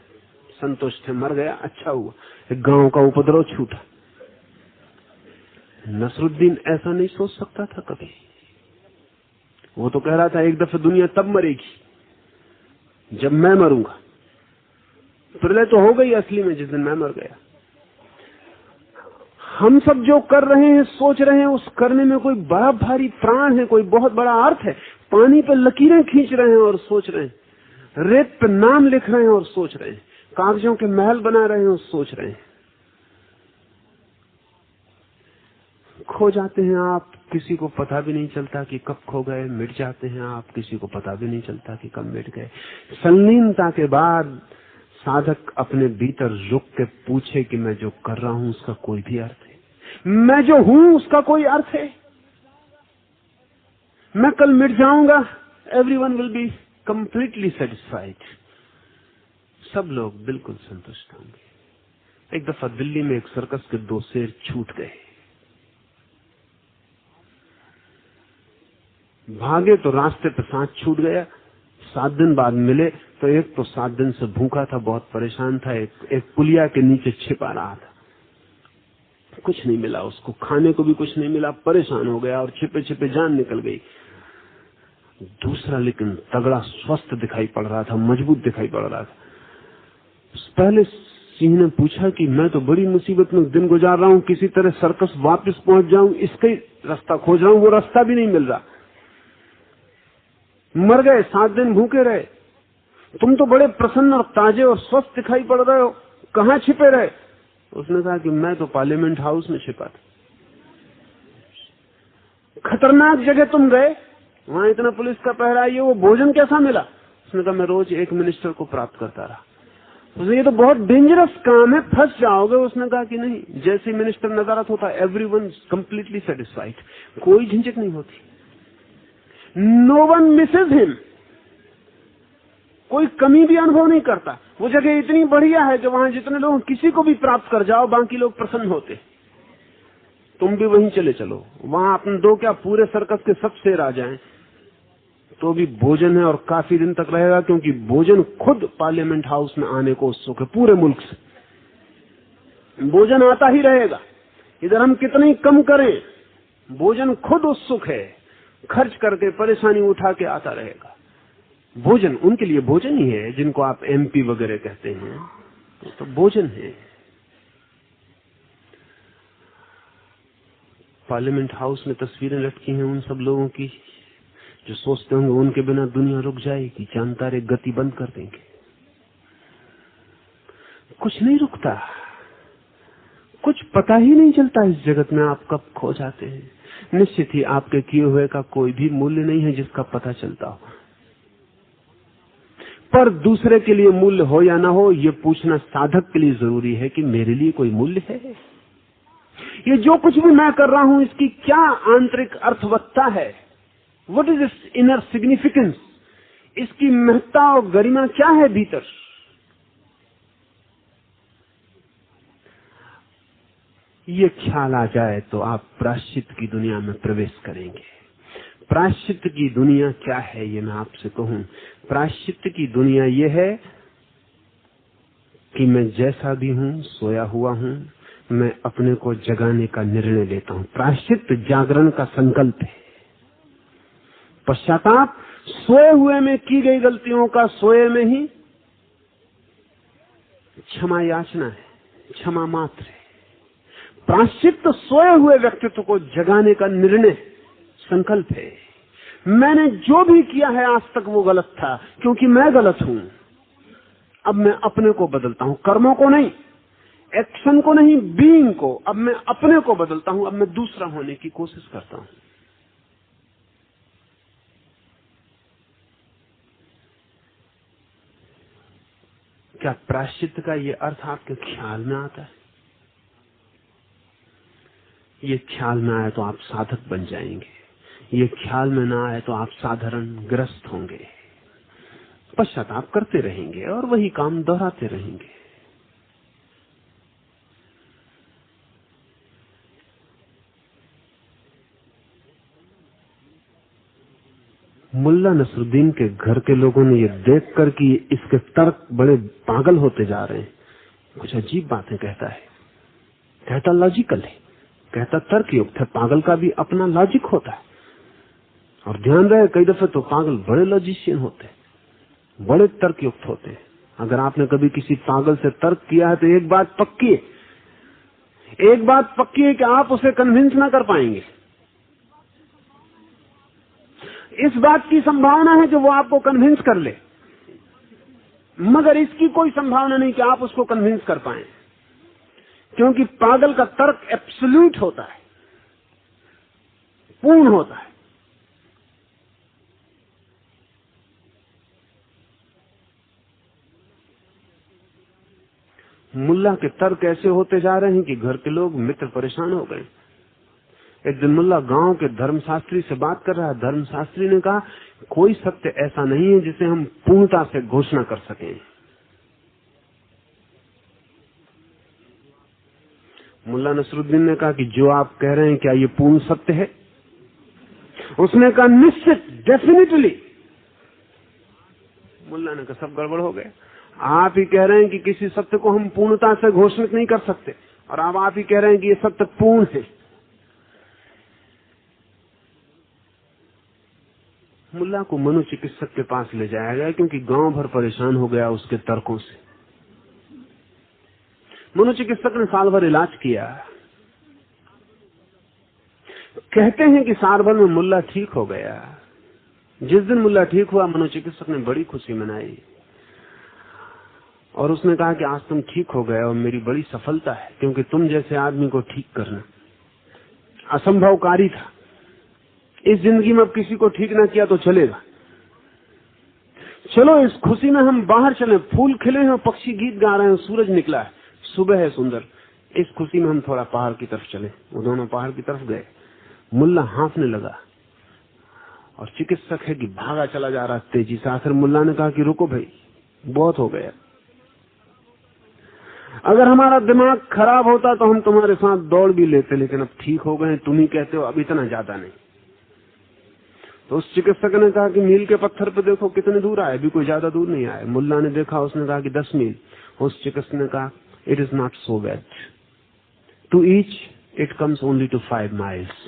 Speaker 2: संतुष्ट है। मर गया, अच्छा हुआ, एक गांव का उपद्रव छूटा। नसरुद्दीन ऐसा नहीं सोच सकता था कभी। वो तो कह रहा था एक दफे दुनिया तब मरेगी जब मैं मरूंगा। प्रलय तो हो गई असली में जिस दिन मैं मर गया। हम सब जो कर रहे हैं, सोच रहे हैं, उस करने में कोई बड़ा भारी प्राण है, कोई बहुत बड़ा अर्थ है। पानी पे लकीरें खींच रहे हैं और सोच रहे हैं, रेत पे नाम लिख रहे हैं और सोच रहे हैं, कागजों के महल बना रहे हैं और सोच रहे हैं। खो जाते हैं आप, किसी को पता भी नहीं चलता कि कब खो गए। मिट जाते हैं आप, किसी को पता भी नहीं चलता कि कब मिट गए। संलीनता के बाद साधक अपने भीतर रुक के पूछे कि मैं जो कर रहा हूं उसका कोई भी अर्थ है? मैं जो हूं उसका कोई अर्थ है? मैं कल मिट जाऊंगा, everyone will be completely satisfied. सब लोग बिल्कुल संतुष्ट होंगे। एक दफा दिल्ली में एक सर्कस के 2 शेर छूट गए। भागे तो रास्ते पे सांस छूट गया। 7 दिन बाद मिले तो एक तो 7 दिन से भूखा था, बहुत परेशान था, एक पुलिया के नीचे छिपा रहा था। कुछ नहीं मिला उसको, खाने को भी कुछ नहीं मिला, परेशान हो गया और छिपे छिपे जान निकल गई। दूसरा लेकिन तगड़ा स्वस्थ दिखाई पड़ रहा था, मजबूत दिखाई पड़ रहा था। पहले सिंह ने पूछा कि मैं तो बड़ी मुसीबत में दिन गुजार रहा हूं, किसी तरह सर्कस वापस पहुंच जाऊं, इसका ही रास्ता खोज रहा हूं, वो रास्ता भी नहीं मिल रहा। मर गए, 7 दिन भूखे रहे, तुम तो बड़े प्रसन्न और ताजे और स्वस्थ दिखाई पड़ रहे हो, कहां छिपे रहे? उसने कहा कि मैं तो पार्लियामेंट हाउस में छिपा था। खतरनाक जगह तुम गए, वहां इतना पुलिस का पहरा है, वो भोजन कैसा मिला? उसने कहा मैं रोज एक मिनिस्टर को प्राप्त करता रहा। उसने ये तो बहुत डेंजरस काम है, फंस जाओगे। उसने कहा कि नहीं, जैसे मिनिस्टर नजारत होता एवरीवन कंप्लीटली सेटिस्फाइड, कोई झंझट नहीं होती, नो वन मिसेज हिम, कोई कमी भी अनुभव नहीं करता। वो जगह इतनी बढ़िया है कि वहां जितने लोग किसी को भी प्राप्त कर जाओ, बाकी लोग प्रसन्न होते। तुम भी वहीं चले चलो, वहां अपने 2 क्या पूरे सर्कस के सब शेर आ जाएं तो भी भोजन है और काफी दिन तक रहेगा, क्योंकि भोजन खुद पार्लियामेंट हाउस में आने को उत्सुक है। पूरे मुल्क से भोजन आता ही रहेगा। इधर हम कितने ही कम करें, भोजन खुद उत्सुक है, खर्च करके परेशानी उठा के आता रहेगा। भोजन उनके लिए भोजन ही है जिनको आप MP वगैरह कहते हैं, तो भोजन है। पार्लियामेंट हाउस में तस्वीरें लटकी हैं उन सब लोगों की जो सोचते होंगे उनके बिना दुनिया रुक जाएगी, चांद तारे गति बंद कर देंगे। कुछ नहीं रुकता, कुछ पता ही नहीं चलता इस जगत में आप कब खो जाते हैं। निश्चित ही आपके किए हुए का कोई भी मूल्य नहीं है जिसका पता चलता हो। पर दूसरे के लिए मूल्य हो या ना हो, ये पूछना साधक के लिए जरूरी है कि मेरे लिए कोई मूल्य है? ये जो कुछ भी मैं कर रहा हूं इसकी क्या आंतरिक अर्थवत्ता है? What is it's inner significance? इसकी महत्ता और गरिमा क्या है भीतर? ये ख्याल आ जाए तो आप प्रायश्चित की दुनिया में प्रवेश करेंगे। प्रायश्चित की दुनिया क्या है ये मैं आपसे कहूं। प्रायश्चित की दुनिया ये है कि मैं जैसा भी हूँ सोया हुआ हूँ, मैं अपने को जगाने का निर्णय लेता हूँ। प्रायश्चित जागरण का संकल्प है। पश्चाताप सोए हुए में की गई गलतियों का सोए में ही क्षमा याचना है, क्षमा मात्र है। प्रायश्चित तो सोए हुए व्यक्तित्व को जगाने का निर्णय, संकल्प है। मैंने जो भी किया है आज तक वो गलत था, क्योंकि मैं गलत हूं। अब मैं अपने को बदलता हूं, कर्मों को नहीं, एक्शन को नहीं, बीइंग को। अब मैं अपने को बदलता हूं, अब मैं दूसरा होने की कोशिश करता हूं। क्या प्रायश्चित का ये अर्थ आपके ख्याल में आता है? ये ख्याल में आए तो आप साधक बन जाएंगे, ये ख्याल में ना आए तो आप साधारण ग्रस्त होंगे। पश्चाताप करते रहेंगे और वही काम दोहराते रहेंगे। मुल्ला नसरुद्दीन के घर के लोगों ने ये देखकर कि इसके तर्क बड़े पागल होते जा रहे हैं, कुछ अजीब बातें कहता है। कहता लॉजिकल है, कहता तर्कयुक्त है। पागल का भी अपना लॉजिक होता है। और ध्यान रहे, कई दफे तो पागल बड़े लॉजिशियन होते हैं, बड़े तर्कयुक्त होते हैं। अगर आपने कभी किसी पागल से तर्क किया है तो एक बात पक्की है, एक बात पक्की है कि आप उसे कन्विंस ना कर पाएंगे। इस बात की संभावना है कि वो आपको कन्विंस कर ले, मगर इसकी कोई संभावना नहीं कि आप उसको कन्विंस कर पाए, क्योंकि पागल का तर्क एब्सोल्यूट होता है, पूर्ण होता है। मुल्ला के तर्क ऐसे होते जा रहे हैं कि घर के लोग मित्र परेशान हो गए। एक दिन मुल्ला गांव के धर्मशास्त्री से बात कर रहा है। धर्मशास्त्री ने कहा, कोई सत्य ऐसा नहीं है जिसे हम पूर्णता से घोषणा कर सकें। मुल्ला नसरुद्दीन ने कहा कि जो आप कह रहे हैं क्या ये पूर्ण सत्य है? उसने कहा निश्चित, डेफिनेटली। मुल्ला ने कहा सब गड़बड़ हो गए। आप ही कह रहे हैं कि किसी सत्य को हम पूर्णता से घोषित नहीं कर सकते, और अब आप ही कह रहे हैं कि ये सत्य पूर्ण है। मुल्ला को मनोचिकित्सक के पास ले जाया गया, क्योंकि गांव भर परेशान हो गया उसके तर्कों से। मनोचिकित्सक ने साल भर इलाज किया। कहते हैं कि साल भर में मुल्ला ठीक हो गया। जिस दिन मुल्ला ठीक हुआ, मनोचिकित्सक ने बड़ी खुशी मनाई और उसने कहा कि आज तुम ठीक हो गए और मेरी बड़ी सफलता है, क्योंकि तुम जैसे आदमी को ठीक करना असंभवकारी था। इस जिंदगी में अब किसी को ठीक ना किया तो चलेगा। चलो इस खुशी में हम बाहर चले, फूल खिले हैं, पक्षी गीत गा रहे हैं, सूरज निकला है, सुबह है सुंदर। इस खुशी में हम थोड़ा पहाड़ की तरफ चले। वो दोनों पहाड़ की तरफ गए। मुल्ला हाँफने लगा और चिकित्सक है कि भागा चला जा रहा तेजी से। आखिर मुल्ला ने कहा कि रुको भाई, बहुत हो गया। अगर हमारा दिमाग खराब होता तो हम तुम्हारे साथ दौड़ भी लेते, लेकिन अब ठीक हो गए, तुम ही कहते हो अब इतना ज्यादा नहीं। तो उस चिकित्सक ने कहा कि मील के पत्थर पे देखो कितने दूर आए, भी कोई ज्यादा दूर नहीं आए। मुल्ला ने देखा, उसने कहा कि 10 मील। उस चिकित्सक ने कहा it is not so bad, to each it comes only to 5 miles.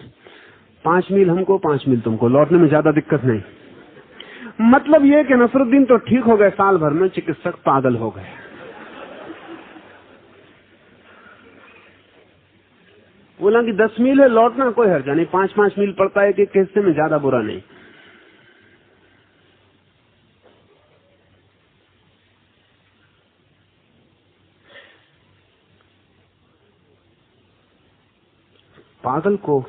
Speaker 2: 5 मील हमको, 5 मील तुमको, लौटने में ज्यादा दिक्कत नहीं। मतलब ये कि नसरुद्दीन तो ठीक हो गए साल भर में, चिकित्सक पागल हो गए। बोला कि 10 मील है, लौटना कोई हर्जा नहीं, 5-5 मील पड़ता है कि हिस्से में ज्यादा बुरा नहीं। पागल को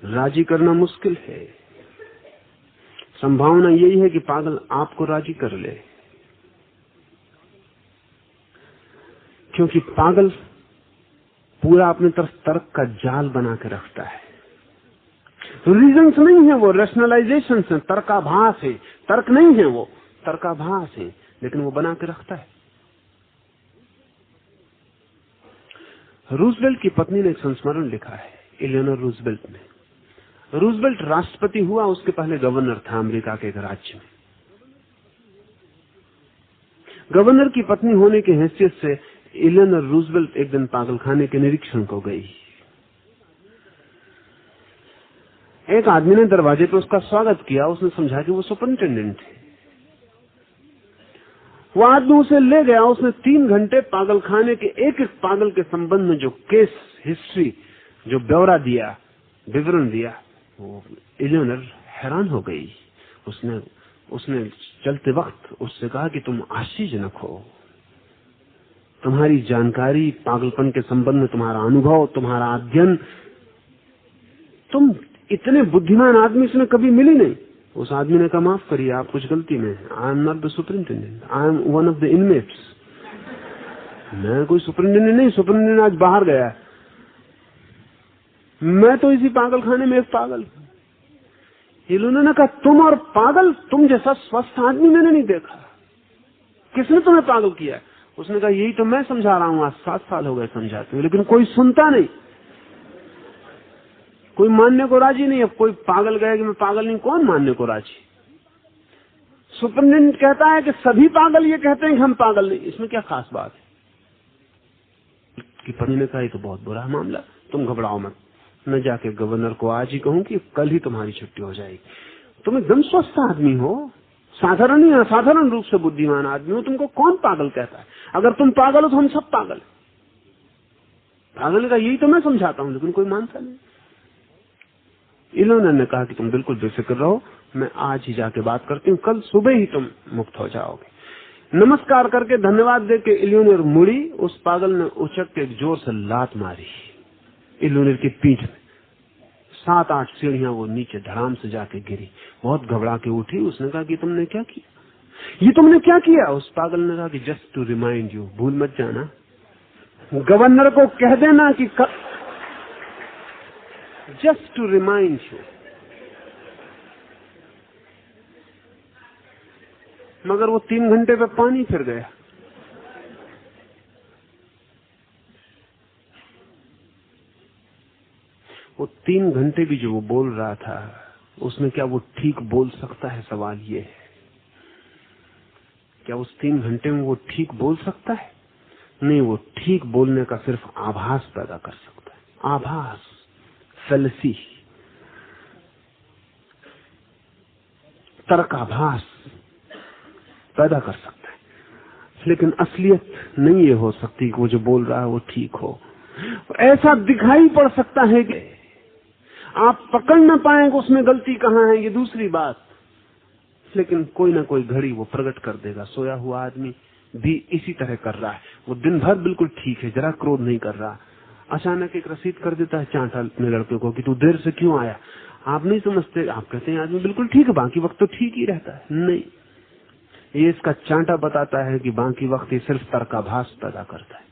Speaker 2: राजी करना मुश्किल है। संभावना यही है कि पागल आपको राजी कर ले, क्योंकि पागल पूरा अपने तरफ तर्क का जाल बना के रखता है। रीजंस नहीं है वो, रैशनलाइजेशन है, तर्काभास है। तर्क नहीं है वो, तर्काभास है, लेकिन वो बना के रखता है। रूजवेल्ट की पत्नी ने एक संस्मरण लिखा है, इलेनोर रूजवेल्ट ने। रूजवेल्ट राष्ट्रपति हुआ, उसके पहले गवर्नर था अमेरिका के एक राज्य में। गवर्नर की पत्नी होने की हैसियत से एलियनोर रूजवेल्ट एक दिन पागलखाने के निरीक्षण को गई। एक आदमी ने दरवाजे पर उसका स्वागत किया। उसने समझा कि वो सुपरिंटेंडेंट थे। वो आदमी उसे ले गया। उसने 3 घंटे पागलखाने के एक एक पागल के संबंध में जो केस हिस्ट्री, जो ब्यौरा दिया, विवरण दिया, वो एलियनोर हैरान हो गई। उसने चलते वक्त उससे कहा कि तुम आश्चर्यजनक हो। तुम्हारी जानकारी, पागलपन के संबंध में तुम्हारा अनुभव, तुम्हारा अध्ययन, तुम इतने बुद्धिमान आदमी इसमें कभी मिली नहीं। उस आदमी ने कहा, माफ करिए, आप कुछ गलती में। I am not the superintendent, I am one of the inmates. मैं कोई सुपरिंटेंडेंट नहीं, सुपरिंटेंडेंट आज बाहर गया। मैं तो इसी पागलखाने में एक पागल। इन्होंने कहा, तुम और पागल, तुम जैसा स्वस्थ आदमी मैंने नहीं देखा। किसने तुम्हें पागल किया? उसने कहा, यही तो मैं समझा रहा हूं, आज 7 साल हो गए समझाते हुए, लेकिन कोई सुनता नहीं, कोई मानने को राजी नहीं। अब कोई पागल गया कि मैं पागल नहीं, कौन मानने को राजी? सुपरिंटेंडेंट कहता है कि सभी पागल ये कहते हैं कि हम पागल नहीं, इसमें क्या खास बात है? कि पत्नी ने कहा, ये तो बहुत बुरा मामला, तुम घबराओ मत, मैं जाके गवर्नर को आज ही कहूं कि कल ही तुम्हारी छुट्टी हो जाएगी। तुम एकदम स्वस्थ आदमी हो, साधारण ही असाधारण रूप से बुद्धिमान आदमी हो, तुमको कौन पागल कहता है? अगर तुम पागल हो तो हम सब पागल हैं। पागल का यही तो मैं समझाता हूं, लेकिन कोई मानता नहीं। इन्होंने कहा कि तुम बिल्कुल बेफिक्र रहो, मैं आज ही जाके बात करती हूँ, कल सुबह ही तुम मुक्त हो जाओगे। नमस्कार करके धन्यवाद दे के इलियोनोर मुड़ी। उस पागल ने उछक के जोर से लात मारी इलियोनोर की पीठ में। 7-8 सीढ़ियां वो नीचे धड़ाम से जाके गिरी। बहुत घबरा के उठी। उसने कहा कि तुमने क्या किया? ये तुमने क्या किया? उस पागल ने कहा कि जस्ट टू रिमाइंड यू, भूल मत जाना, गवर्नर को कह देना कि जस्ट टू रिमाइंड यू। मगर वो 3 घंटे पे पानी फिर गया। वो 3 घंटे भी जो वो बोल रहा था, उसमें क्या वो ठीक बोल सकता है? सवाल ये है, क्या उस 3 घंटे में वो ठीक बोल सकता है? नहीं, वो ठीक बोलने का सिर्फ आभास पैदा कर सकता है। आभास, फैलेसी, तर्काभास पैदा कर सकता है, लेकिन असलियत नहीं ये हो सकती कि वो जो बोल रहा है वो ठीक हो। ऐसा दिखाई पड़ सकता है कि आप पकड़ न पाएंगे उसमें गलती कहां है, ये दूसरी बात, लेकिन कोई ना कोई घड़ी वो प्रकट कर देगा। सोया हुआ आदमी भी इसी तरह कर रहा है। वो दिन भर बिल्कुल ठीक है, जरा क्रोध नहीं कर रहा, अचानक एक रसीद कर देता है चांटा अपने लड़के को कि तू देर से क्यों आया। आप नहीं समझते, आप कहते हैं आदमी बिल्कुल ठीक है, बाकी वक्त तो ठीक ही रहता है। नहीं, ये इसका चांटा बताता है कि बाकी वक्त ये सिर्फ तर्काभास पैदा करता है।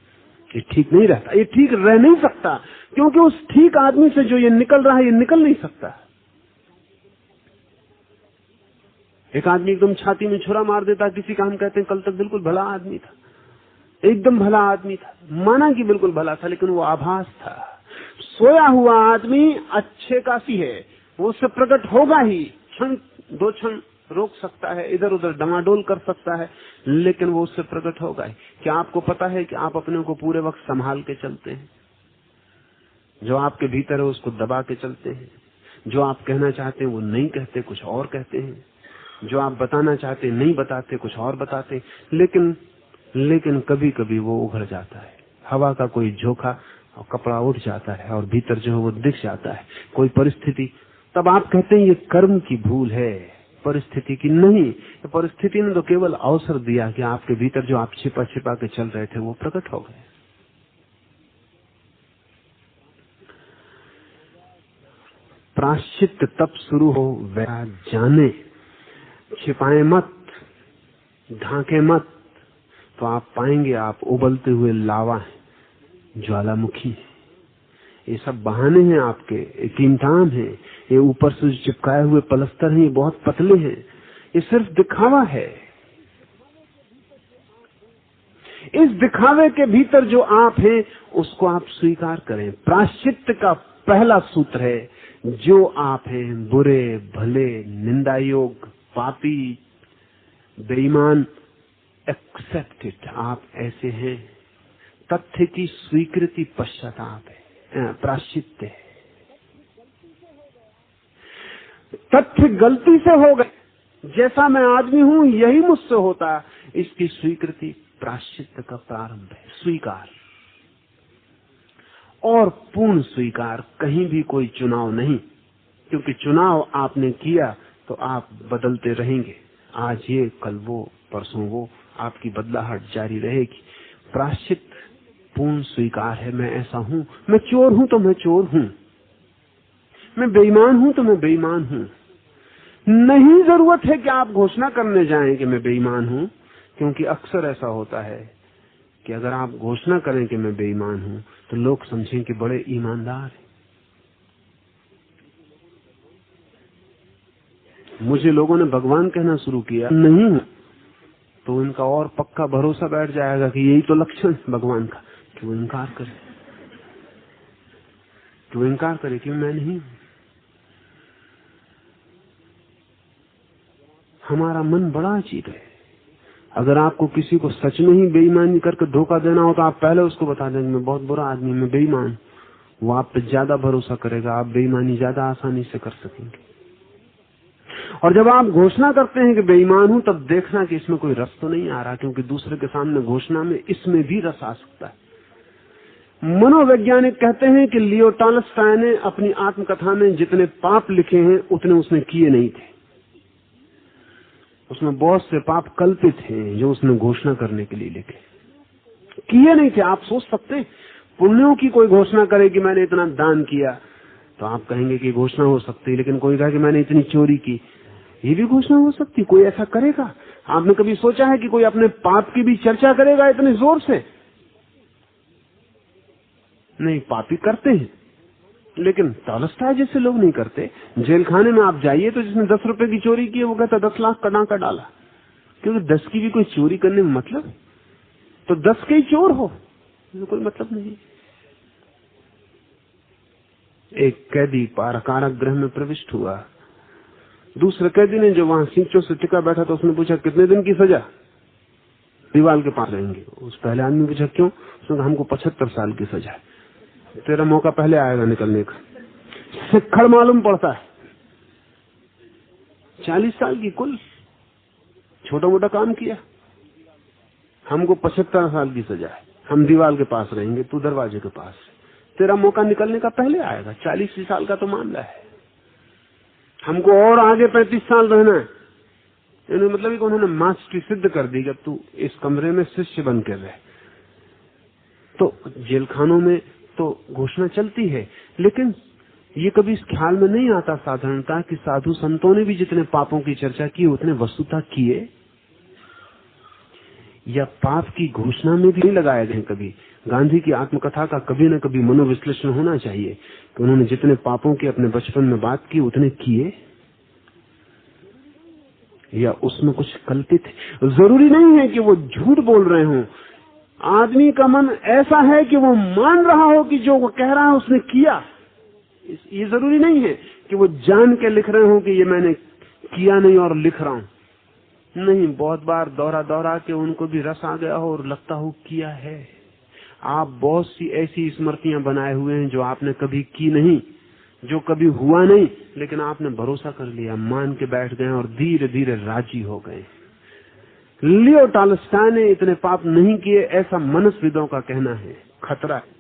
Speaker 2: ये ठीक नहीं रहता, ये ठीक रह नहीं सकता, क्योंकि उस ठीक आदमी से जो ये निकल रहा है, ये निकल नहीं सकता। एक आदमी एकदम छाती में छुरा मार देता किसी का, हम कहते हैं कल तक बिल्कुल भला आदमी था, एकदम भला आदमी था, माना कि बिल्कुल भला था, लेकिन वो आभास था। सोया हुआ आदमी अच्छे काफी है, वो उससे प्रकट होगा ही, क्षण 2 क्षण रोक सकता है, इधर उधर डमाडोल कर सकता है, लेकिन वो उससे प्रकट होगा ही। क्या आपको पता है कि आप अपने को पूरे वक्त संभाल के चलते हैं? जो आपके भीतर है उसको दबा के चलते हैं। जो आप कहना चाहते हैं वो नहीं कहते, कुछ और कहते हैं। जो आप बताना चाहते हैं नहीं बताते, कुछ और बताते। लेकिन कभी कभी वो उभर जाता है, हवा का कोई झोंका और कपड़ा उठ जाता है और भीतर जो है वो दिख जाता है, कोई परिस्थिति। तब आप कहते हैं ये कर्म की भूल है, परिस्थिति की नहीं। परिस्थिति ने तो केवल अवसर दिया कि आपके भीतर जो आप छिपा छिपा के चल रहे थे वो प्रकट हो गए। प्रायश्चित तब शुरू हो वह जाने, छिपाए मत, ढांके मत, तो आप पाएंगे आप उबलते हुए लावा हैं, ज्वालामुखी है। ये सब बहाने हैं आपके, एक इम्तिहान है। ये ऊपर से चिपकाए हुए पलस्तर हैं, ये बहुत पतले हैं, ये सिर्फ दिखावा है। इस दिखावे के भीतर जो आप हैं उसको आप स्वीकार करें। प्रायश्चित का पहला सूत्र है, जो आप हैं, बुरे भले, निंदा योग, पापी, बेईमान, एक्सेप्ट इट, आप ऐसे हैं। तथ्य की स्वीकृति पश्चाताप है, प्रायश्चित्त है। तथ्य गलती से हो गए, जैसा मैं आदमी हूं यही मुझसे होता, इसकी स्वीकृति प्रायश्चित्त का प्रारंभ है। स्वीकार और पूर्ण स्वीकार, कहीं भी कोई चुनाव नहीं, क्योंकि चुनाव आपने किया तो आप बदलते रहेंगे, आज ये कल वो परसों वो, आपकी बदलाहट जारी रहेगी। प्रायश्चित्त पूर्ण स्वीकार है, मैं ऐसा हूं, मैं चोर हूं तो मैं चोर हूं, मैं बेईमान हूं तो मैं बेईमान हूं। नहीं जरूरत है कि आप घोषणा करने जाएं कि मैं बेईमान हूं, क्योंकि अक्सर ऐसा होता है कि अगर आप घोषणा करें कि मैं बेईमान हूं तो लोग समझें कि बड़े ईमानदार हैं। मुझे लोगों ने भगवान कहना शुरू किया नहीं हूं, तो इनका और पक्का भरोसा बैठ जाएगा कि यही तो लक्षण है भगवान का, कि वो इनकार करे कि मैं नहीं हूं। हमारा मन बड़ा अजीब है। अगर आपको किसी को सच में ही बेईमानी करके धोखा देना हो तो आप पहले उसको बता देंगे मैं बहुत बुरा आदमी, मैं बेईमान, वो आप पे ज्यादा भरोसा करेगा, आप बेईमानी ज्यादा आसानी से कर सकेंगे। और जब आप घोषणा करते हैं कि बेईमान हूं, तब देखना कि इसमें कोई रस तो नहीं आ रहा, क्योंकि दूसरे के सामने घोषणा में इसमें भी रस आ सकता है। मनोवैज्ञानिक कहते हैं कि लियो टॉलस्टॉय ने अपनी आत्मकथा में जितने पाप लिखे हैं उतने उसने किए नहीं थे। उसमें बहुत से पाप कल्पित हैं जो उसने घोषणा करने के लिए लिखे, किए नहीं थे। आप सोच सकते हैं पुण्यों की कोई घोषणा करे कि मैंने इतना दान किया, तो आप कहेंगे कि घोषणा हो सकती है। लेकिन कोई कहे कि मैंने इतनी चोरी की, ये भी घोषणा हो सकती है। कोई ऐसा करेगा? आपने कभी सोचा है कि कोई अपने पाप की भी चर्चा करेगा इतने जोर से? नहीं, पापी करते हैं, लेकिन टॉलस्टॉय जैसे लोग नहीं करते। जेल खाने में आप जाइए तो जिसने 10 रुपए की चोरी की है वो कहता 10 लाख का डाका डाला, क्योंकि 10 की भी कोई चोरी करने में मतलब, तो 10 के ही चोर हो, कोई मतलब नहीं। एक कैदी कारागृह में प्रविष्ट हुआ, दूसरे कैदी ने जो वहां सींचों से टिका बैठा था उसने पूछा कितने दिन की सजा? दीवार के पास रहेंगे। उस पहले आदमी ने पूछा क्यों? उसने कहा हमको 75 साल की सजा है। तेरा मौका पहले आएगा निकलने का। सिक्खड़ मालूम पड़ता है, 40 साल की कुल, छोटा मोटा काम किया। हमको 75 साल की सजा है, हम दीवार के पास रहेंगे, तू दरवाजे के पास, तेरा मौका निकलने का पहले आएगा। 40 साल का तो मामला है, हमको और आगे 35 साल रहना है। इन्होंने मतलब कि उन्होंने मास्टरी सिद्ध कर दी कि अब तू इस कमरे में शिष्य बन कर रहे। तो जेल खानों में तो घोषणा चलती है, लेकिन ये कभी इस ख्याल में नहीं आता साधारणता कि साधु संतों ने भी जितने पापों की चर्चा की उतने वस्तुतः किए, या पाप की घोषणा में भी नहीं लगाए गए। कभी गांधी की आत्मकथा का कभी न कभी मनोविश्लेषण होना चाहिए कि उन्होंने जितने पापों की अपने बचपन में बात की उतने किए, या उसमें कुछ कल्पित है। जरूरी नहीं है कि वो झूठ बोल रहे हों। आदमी का मन ऐसा है कि वो मान रहा हो कि जो वो कह रहा है उसने किया। ये जरूरी नहीं है कि वो जान के लिख रहे हो कि ये मैंने किया नहीं और लिख रहा हूं। नहीं, बहुत बार दोहरा के उनको भी रस आ गया हो और लगता हो किया है। आप बहुत सी ऐसी स्मृतियां बनाए हुए हैं जो आपने कभी की नहीं, जो कभी हुआ नहीं, लेकिन आपने भरोसा कर लिया, मान के बैठ गए और धीरे धीरे राजी हो गए। लियो टॉलस्टॉय ने इतने पाप नहीं किए ऐसा मनस्विदों का कहना है। खतरा है।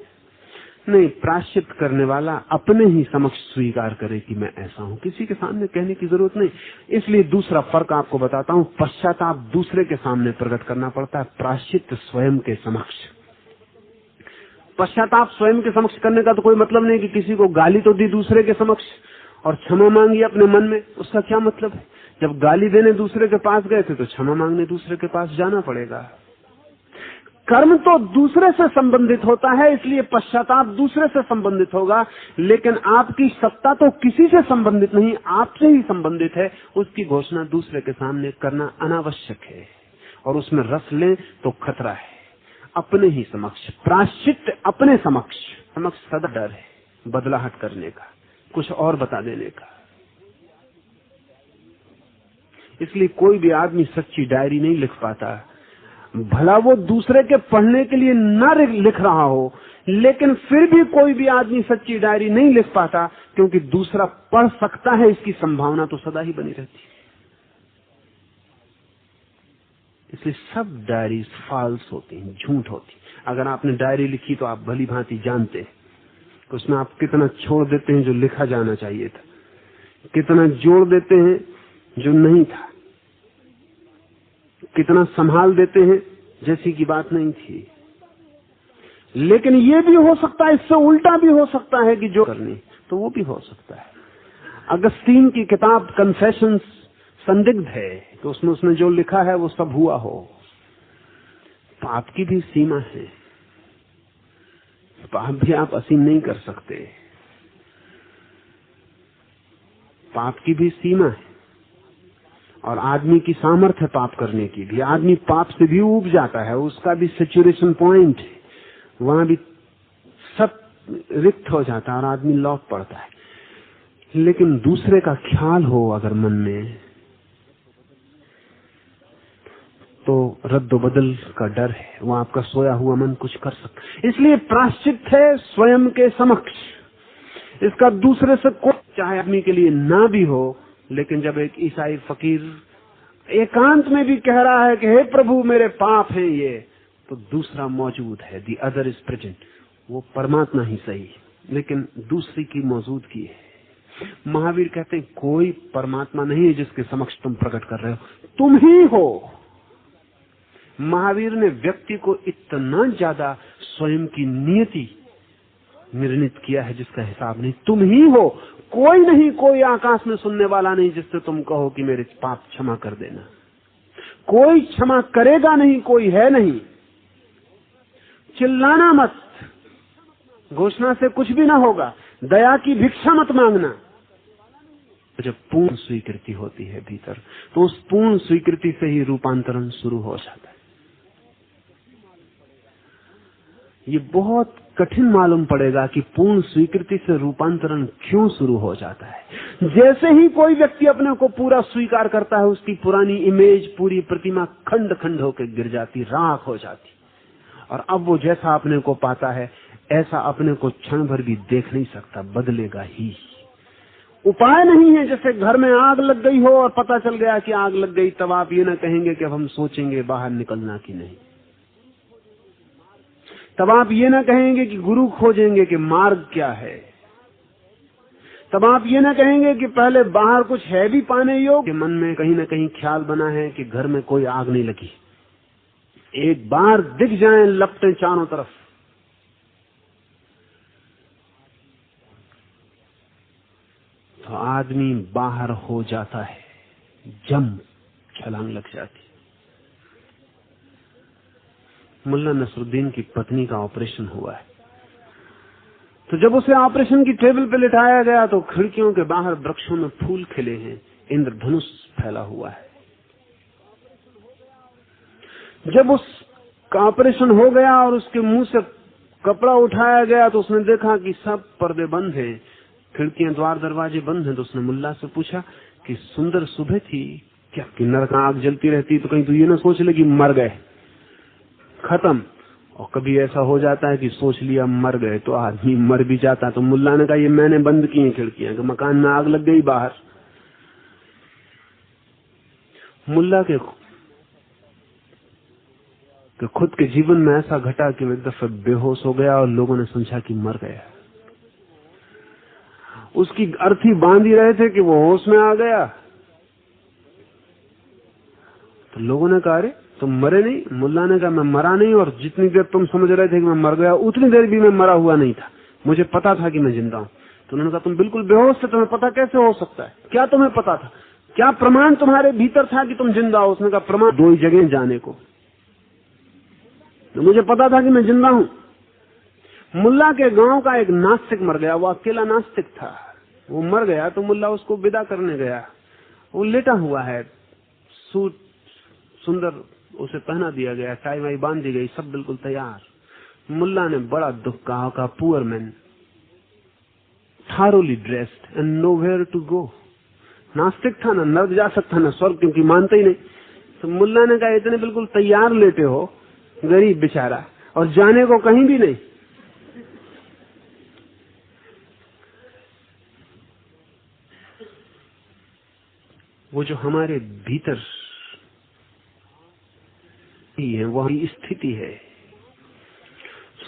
Speaker 2: नहीं, प्रायश्चित करने वाला अपने ही समक्ष स्वीकार करे कि मैं ऐसा हूं, किसी के सामने कहने की जरूरत नहीं। इसलिए दूसरा फर्क आपको बताता हूं, पश्चाताप दूसरे के सामने प्रकट करना पड़ता है, प्रायश्चित स्वयं के समक्ष। पश्चाताप स्वयं के समक्ष करने का तो कोई मतलब नहीं कि किसी को गाली तो दी दूसरे के समक्ष और क्षमा मांगी अपने मन में, उसका क्या मतलब है? जब गाली देने दूसरे के पास गए थे तो क्षमा मांगने दूसरे के पास जाना पड़ेगा। कर्म तो दूसरे से संबंधित होता है, इसलिए पश्चाताप दूसरे से संबंधित होगा, लेकिन आपकी सत्ता तो किसी से संबंधित नहीं, आपसे ही संबंधित है। उसकी घोषणा दूसरे के सामने करना अनावश्यक है, और उसमें रस लें तो खतरा है। अपने ही समक्ष प्रायश्चित, अपने समक्ष सदा डर है बदलाहट करने का, कुछ और बता देने का। इसलिए कोई भी आदमी सच्ची डायरी नहीं लिख पाता। भला वो दूसरे के पढ़ने के लिए न लिख रहा हो, लेकिन फिर भी कोई भी आदमी सच्ची डायरी नहीं लिख पाता, क्योंकि दूसरा पढ़ सकता है इसकी संभावना तो सदा ही बनी रहती है। इसलिए सब डायरीज फॉल्स होती हैं, झूठ होती। अगर आपने डायरी लिखी तो आप भली भांति जानते हैं कि उसमें आप कितना छोड़ देते हैं जो लिखा जाना चाहिए था, कितना जोड़ देते हैं जो नहीं था, कितना संभाल देते हैं जैसी की बात नहीं थी। लेकिन ये भी हो सकता है, इससे उल्टा भी हो सकता है कि जो करनी तो वो भी हो सकता है। अगस्तीन की किताब कन्फेशंस संदिग्ध है तो उसमें उसने जो लिखा है वो सब हुआ हो। पाप की भी सीमा है, पाप भी आप असीम नहीं कर सकते, पाप की भी सीमा है। और आदमी की सामर्थ्य पाप करने की भी, आदमी पाप से भी ऊब जाता है, उसका भी सैचुरेशन पॉइंट है, वहां भी सब रिक्त हो जाता है और आदमी लौट पड़ता है। लेकिन दूसरे का ख्याल हो अगर मन में, तो रद्दो बदल का डर है, वो आपका सोया हुआ मन कुछ कर सकता। इसलिए प्रायश्चित है स्वयं के समक्ष, इसका दूसरे से कोई, चाहे आदमी के लिए ना भी हो, लेकिन जब एक ईसाई फकीर एकांत में भी कह रहा है कि हे प्रभु मेरे पाप हैं ये, तो दूसरा मौजूद है, दी अदर इज प्रेजेंट। वो परमात्मा ही सही, लेकिन दूसरी की मौजूदगी है। महावीर कहते हैं कोई परमात्मा नहीं है जिसके समक्ष तुम प्रकट कर रहे हो, तुम ही हो। महावीर ने व्यक्ति को इतना ज्यादा स्वयं की नियति निर्णित किया है जिसका हिसाब नहीं। तुम ही हो, कोई नहीं, कोई आकाश में सुनने वाला नहीं जिससे तुम कहो कि मेरे पाप क्षमा कर देना। कोई क्षमा करेगा नहीं, कोई है नहीं। चिल्लाना मत, घोषणा से कुछ भी ना होगा, दया की भिक्षा मत मांगना। जब पूर्ण स्वीकृति होती है भीतर, तो उस पूर्ण स्वीकृति से ही रूपांतरण शुरू हो जाता है। ये बहुत कठिन मालूम पड़ेगा कि पूर्ण स्वीकृति से रूपांतरण क्यों शुरू हो जाता है। जैसे ही कोई व्यक्ति अपने को पूरा स्वीकार करता है, उसकी पुरानी इमेज, पूरी प्रतिमा खंड खंड होकर गिर जाती, राख हो जाती, और अब वो जैसा अपने को पाता है ऐसा अपने को क्षण भर भी देख नहीं सकता, बदलेगा ही। उपाय नहीं है जैसे घर में आग लग गई हो और पता चल गया कि आग लग गई, तब आप ये ना कहेंगे कि अब हम सोचेंगे बाहर निकलना कि नहीं। तब आप ये ना कहेंगे कि गुरु खोजेंगे कि मार्ग क्या है। तब आप ये ना कहेंगे कि पहले बाहर कुछ है भी पाने योग्य। मन में कहीं ना कहीं ख्याल बना है कि घर में कोई आग नहीं लगी, एक बार दिख जाएं लपटें चारों तरफ, तो आदमी बाहर हो जाता है, जम छलांग लग जाती। मुल्ला नसरुद्दीन की पत्नी का ऑपरेशन हुआ है, तो जब उसे ऑपरेशन की टेबल पे लिटाया गया तो खिड़कियों के बाहर वृक्षों में फूल खिले हैं, इंद्रधनुष फैला हुआ है। जब उसका ऑपरेशन हो गया और उसके मुंह से कपड़ा उठाया गया तो उसने देखा कि सब पर्दे बंद हैं, खिड़कियां द्वार दरवाजे बंद हैं। तो उसने मुल्ला से पूछा कि सुंदर सुबह थी क्या, कि नरक आग जलती रहती तो कहीं तो ये ना सोच ले कि मर गए, खत्म। और कभी ऐसा हो जाता है कि सोच लिया मर गए तो आदमी मर भी जाता। तो मुल्ला ने कहा ये मैंने बंद की हैं खिड़कियां, कि मकान में आग लग गई बाहर। मुल्ला के खुद के जीवन में ऐसा घटा कि वो एक दफे बेहोश हो गया और लोगों ने समझा कि मर गया। उसकी अर्थी बांध ही रहे थे कि वो होश में आ गया, तो लोगों ने कहा अरे तुम मरे नहीं। मुल्ला ने कहा मैं मरा नहीं, और जितनी देर तुम समझ रहे थे कि मैं मर गया उतनी देर भी मैं मरा हुआ नहीं था, मुझे पता था कि मैं जिंदा हूं। तो उन्होंने कहा तुम बिल्कुल बेहोश थे, तुम्हें पता कैसे हो सकता है, क्या तुम्हें पता था, क्या प्रमाण तुम्हारे भीतर था कि तुम जिंदा हो। उसने कहा प्रमाण दो ही जगह जाने को, तो मुझे पता था कि मैं जिंदा हूं। मुल्ला के गांव का एक नास्तिक मर गया, वो अकेला नास्तिक था, वो मर गया तो मुल्ला उसको विदा करने गया। वो लेटा हुआ है, सूट सुंदर उसे पहना दिया गया, टाई वाई बांध दी गई, सब बिल्कुल तैयार। मुल्ला ने बड़ा दुख कहा poor man thoroughly dressed and nowhere to go. नास्तिक था, ना नर्क जा सकता ना स्वर्ग, क्योंकि मानते ही नहीं। तो मुल्ला ने कहा इतने बिल्कुल तैयार लेटे हो, गरीब बेचारा, और जाने को कहीं भी नहीं। वो जो हमारे भीतर ही है, वो हमारी स्थिति है।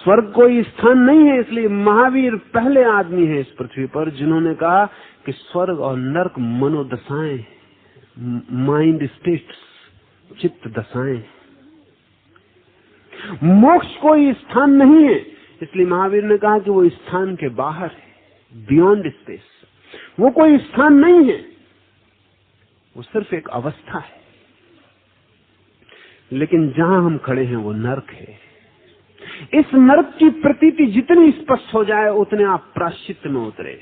Speaker 2: स्वर्ग कोई स्थान नहीं है। इसलिए महावीर पहले आदमी है इस पृथ्वी पर जिन्होंने कहा कि स्वर्ग और नरक मनोदशाएं, माइंड स्टेट्स, चित्त दशाएं। मोक्ष कोई स्थान नहीं है। इसलिए महावीर ने कहा कि वो स्थान के बाहर है, बियॉन्ड स्पेस। वो कोई स्थान नहीं है, वो सिर्फ एक अवस्था है। लेकिन जहां हम खड़े हैं वो नरक है। इस नरक की प्रतीति जितनी स्पष्ट हो जाए उतने आप प्रायश्चित्त में उतरे,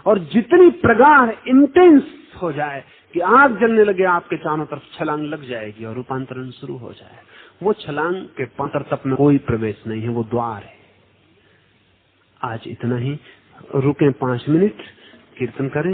Speaker 2: और जितनी प्रगाढ़ इंटेंस हो जाए कि आग जलने लगे, आपके चारों तरफ छलांग लग जाएगी और रूपांतरण शुरू हो जाए। वो छलांग के पातर तप में कोई प्रवेश नहीं है, वो द्वार है। आज इतना ही, रुकें 5 मिनट, कीर्तन करें।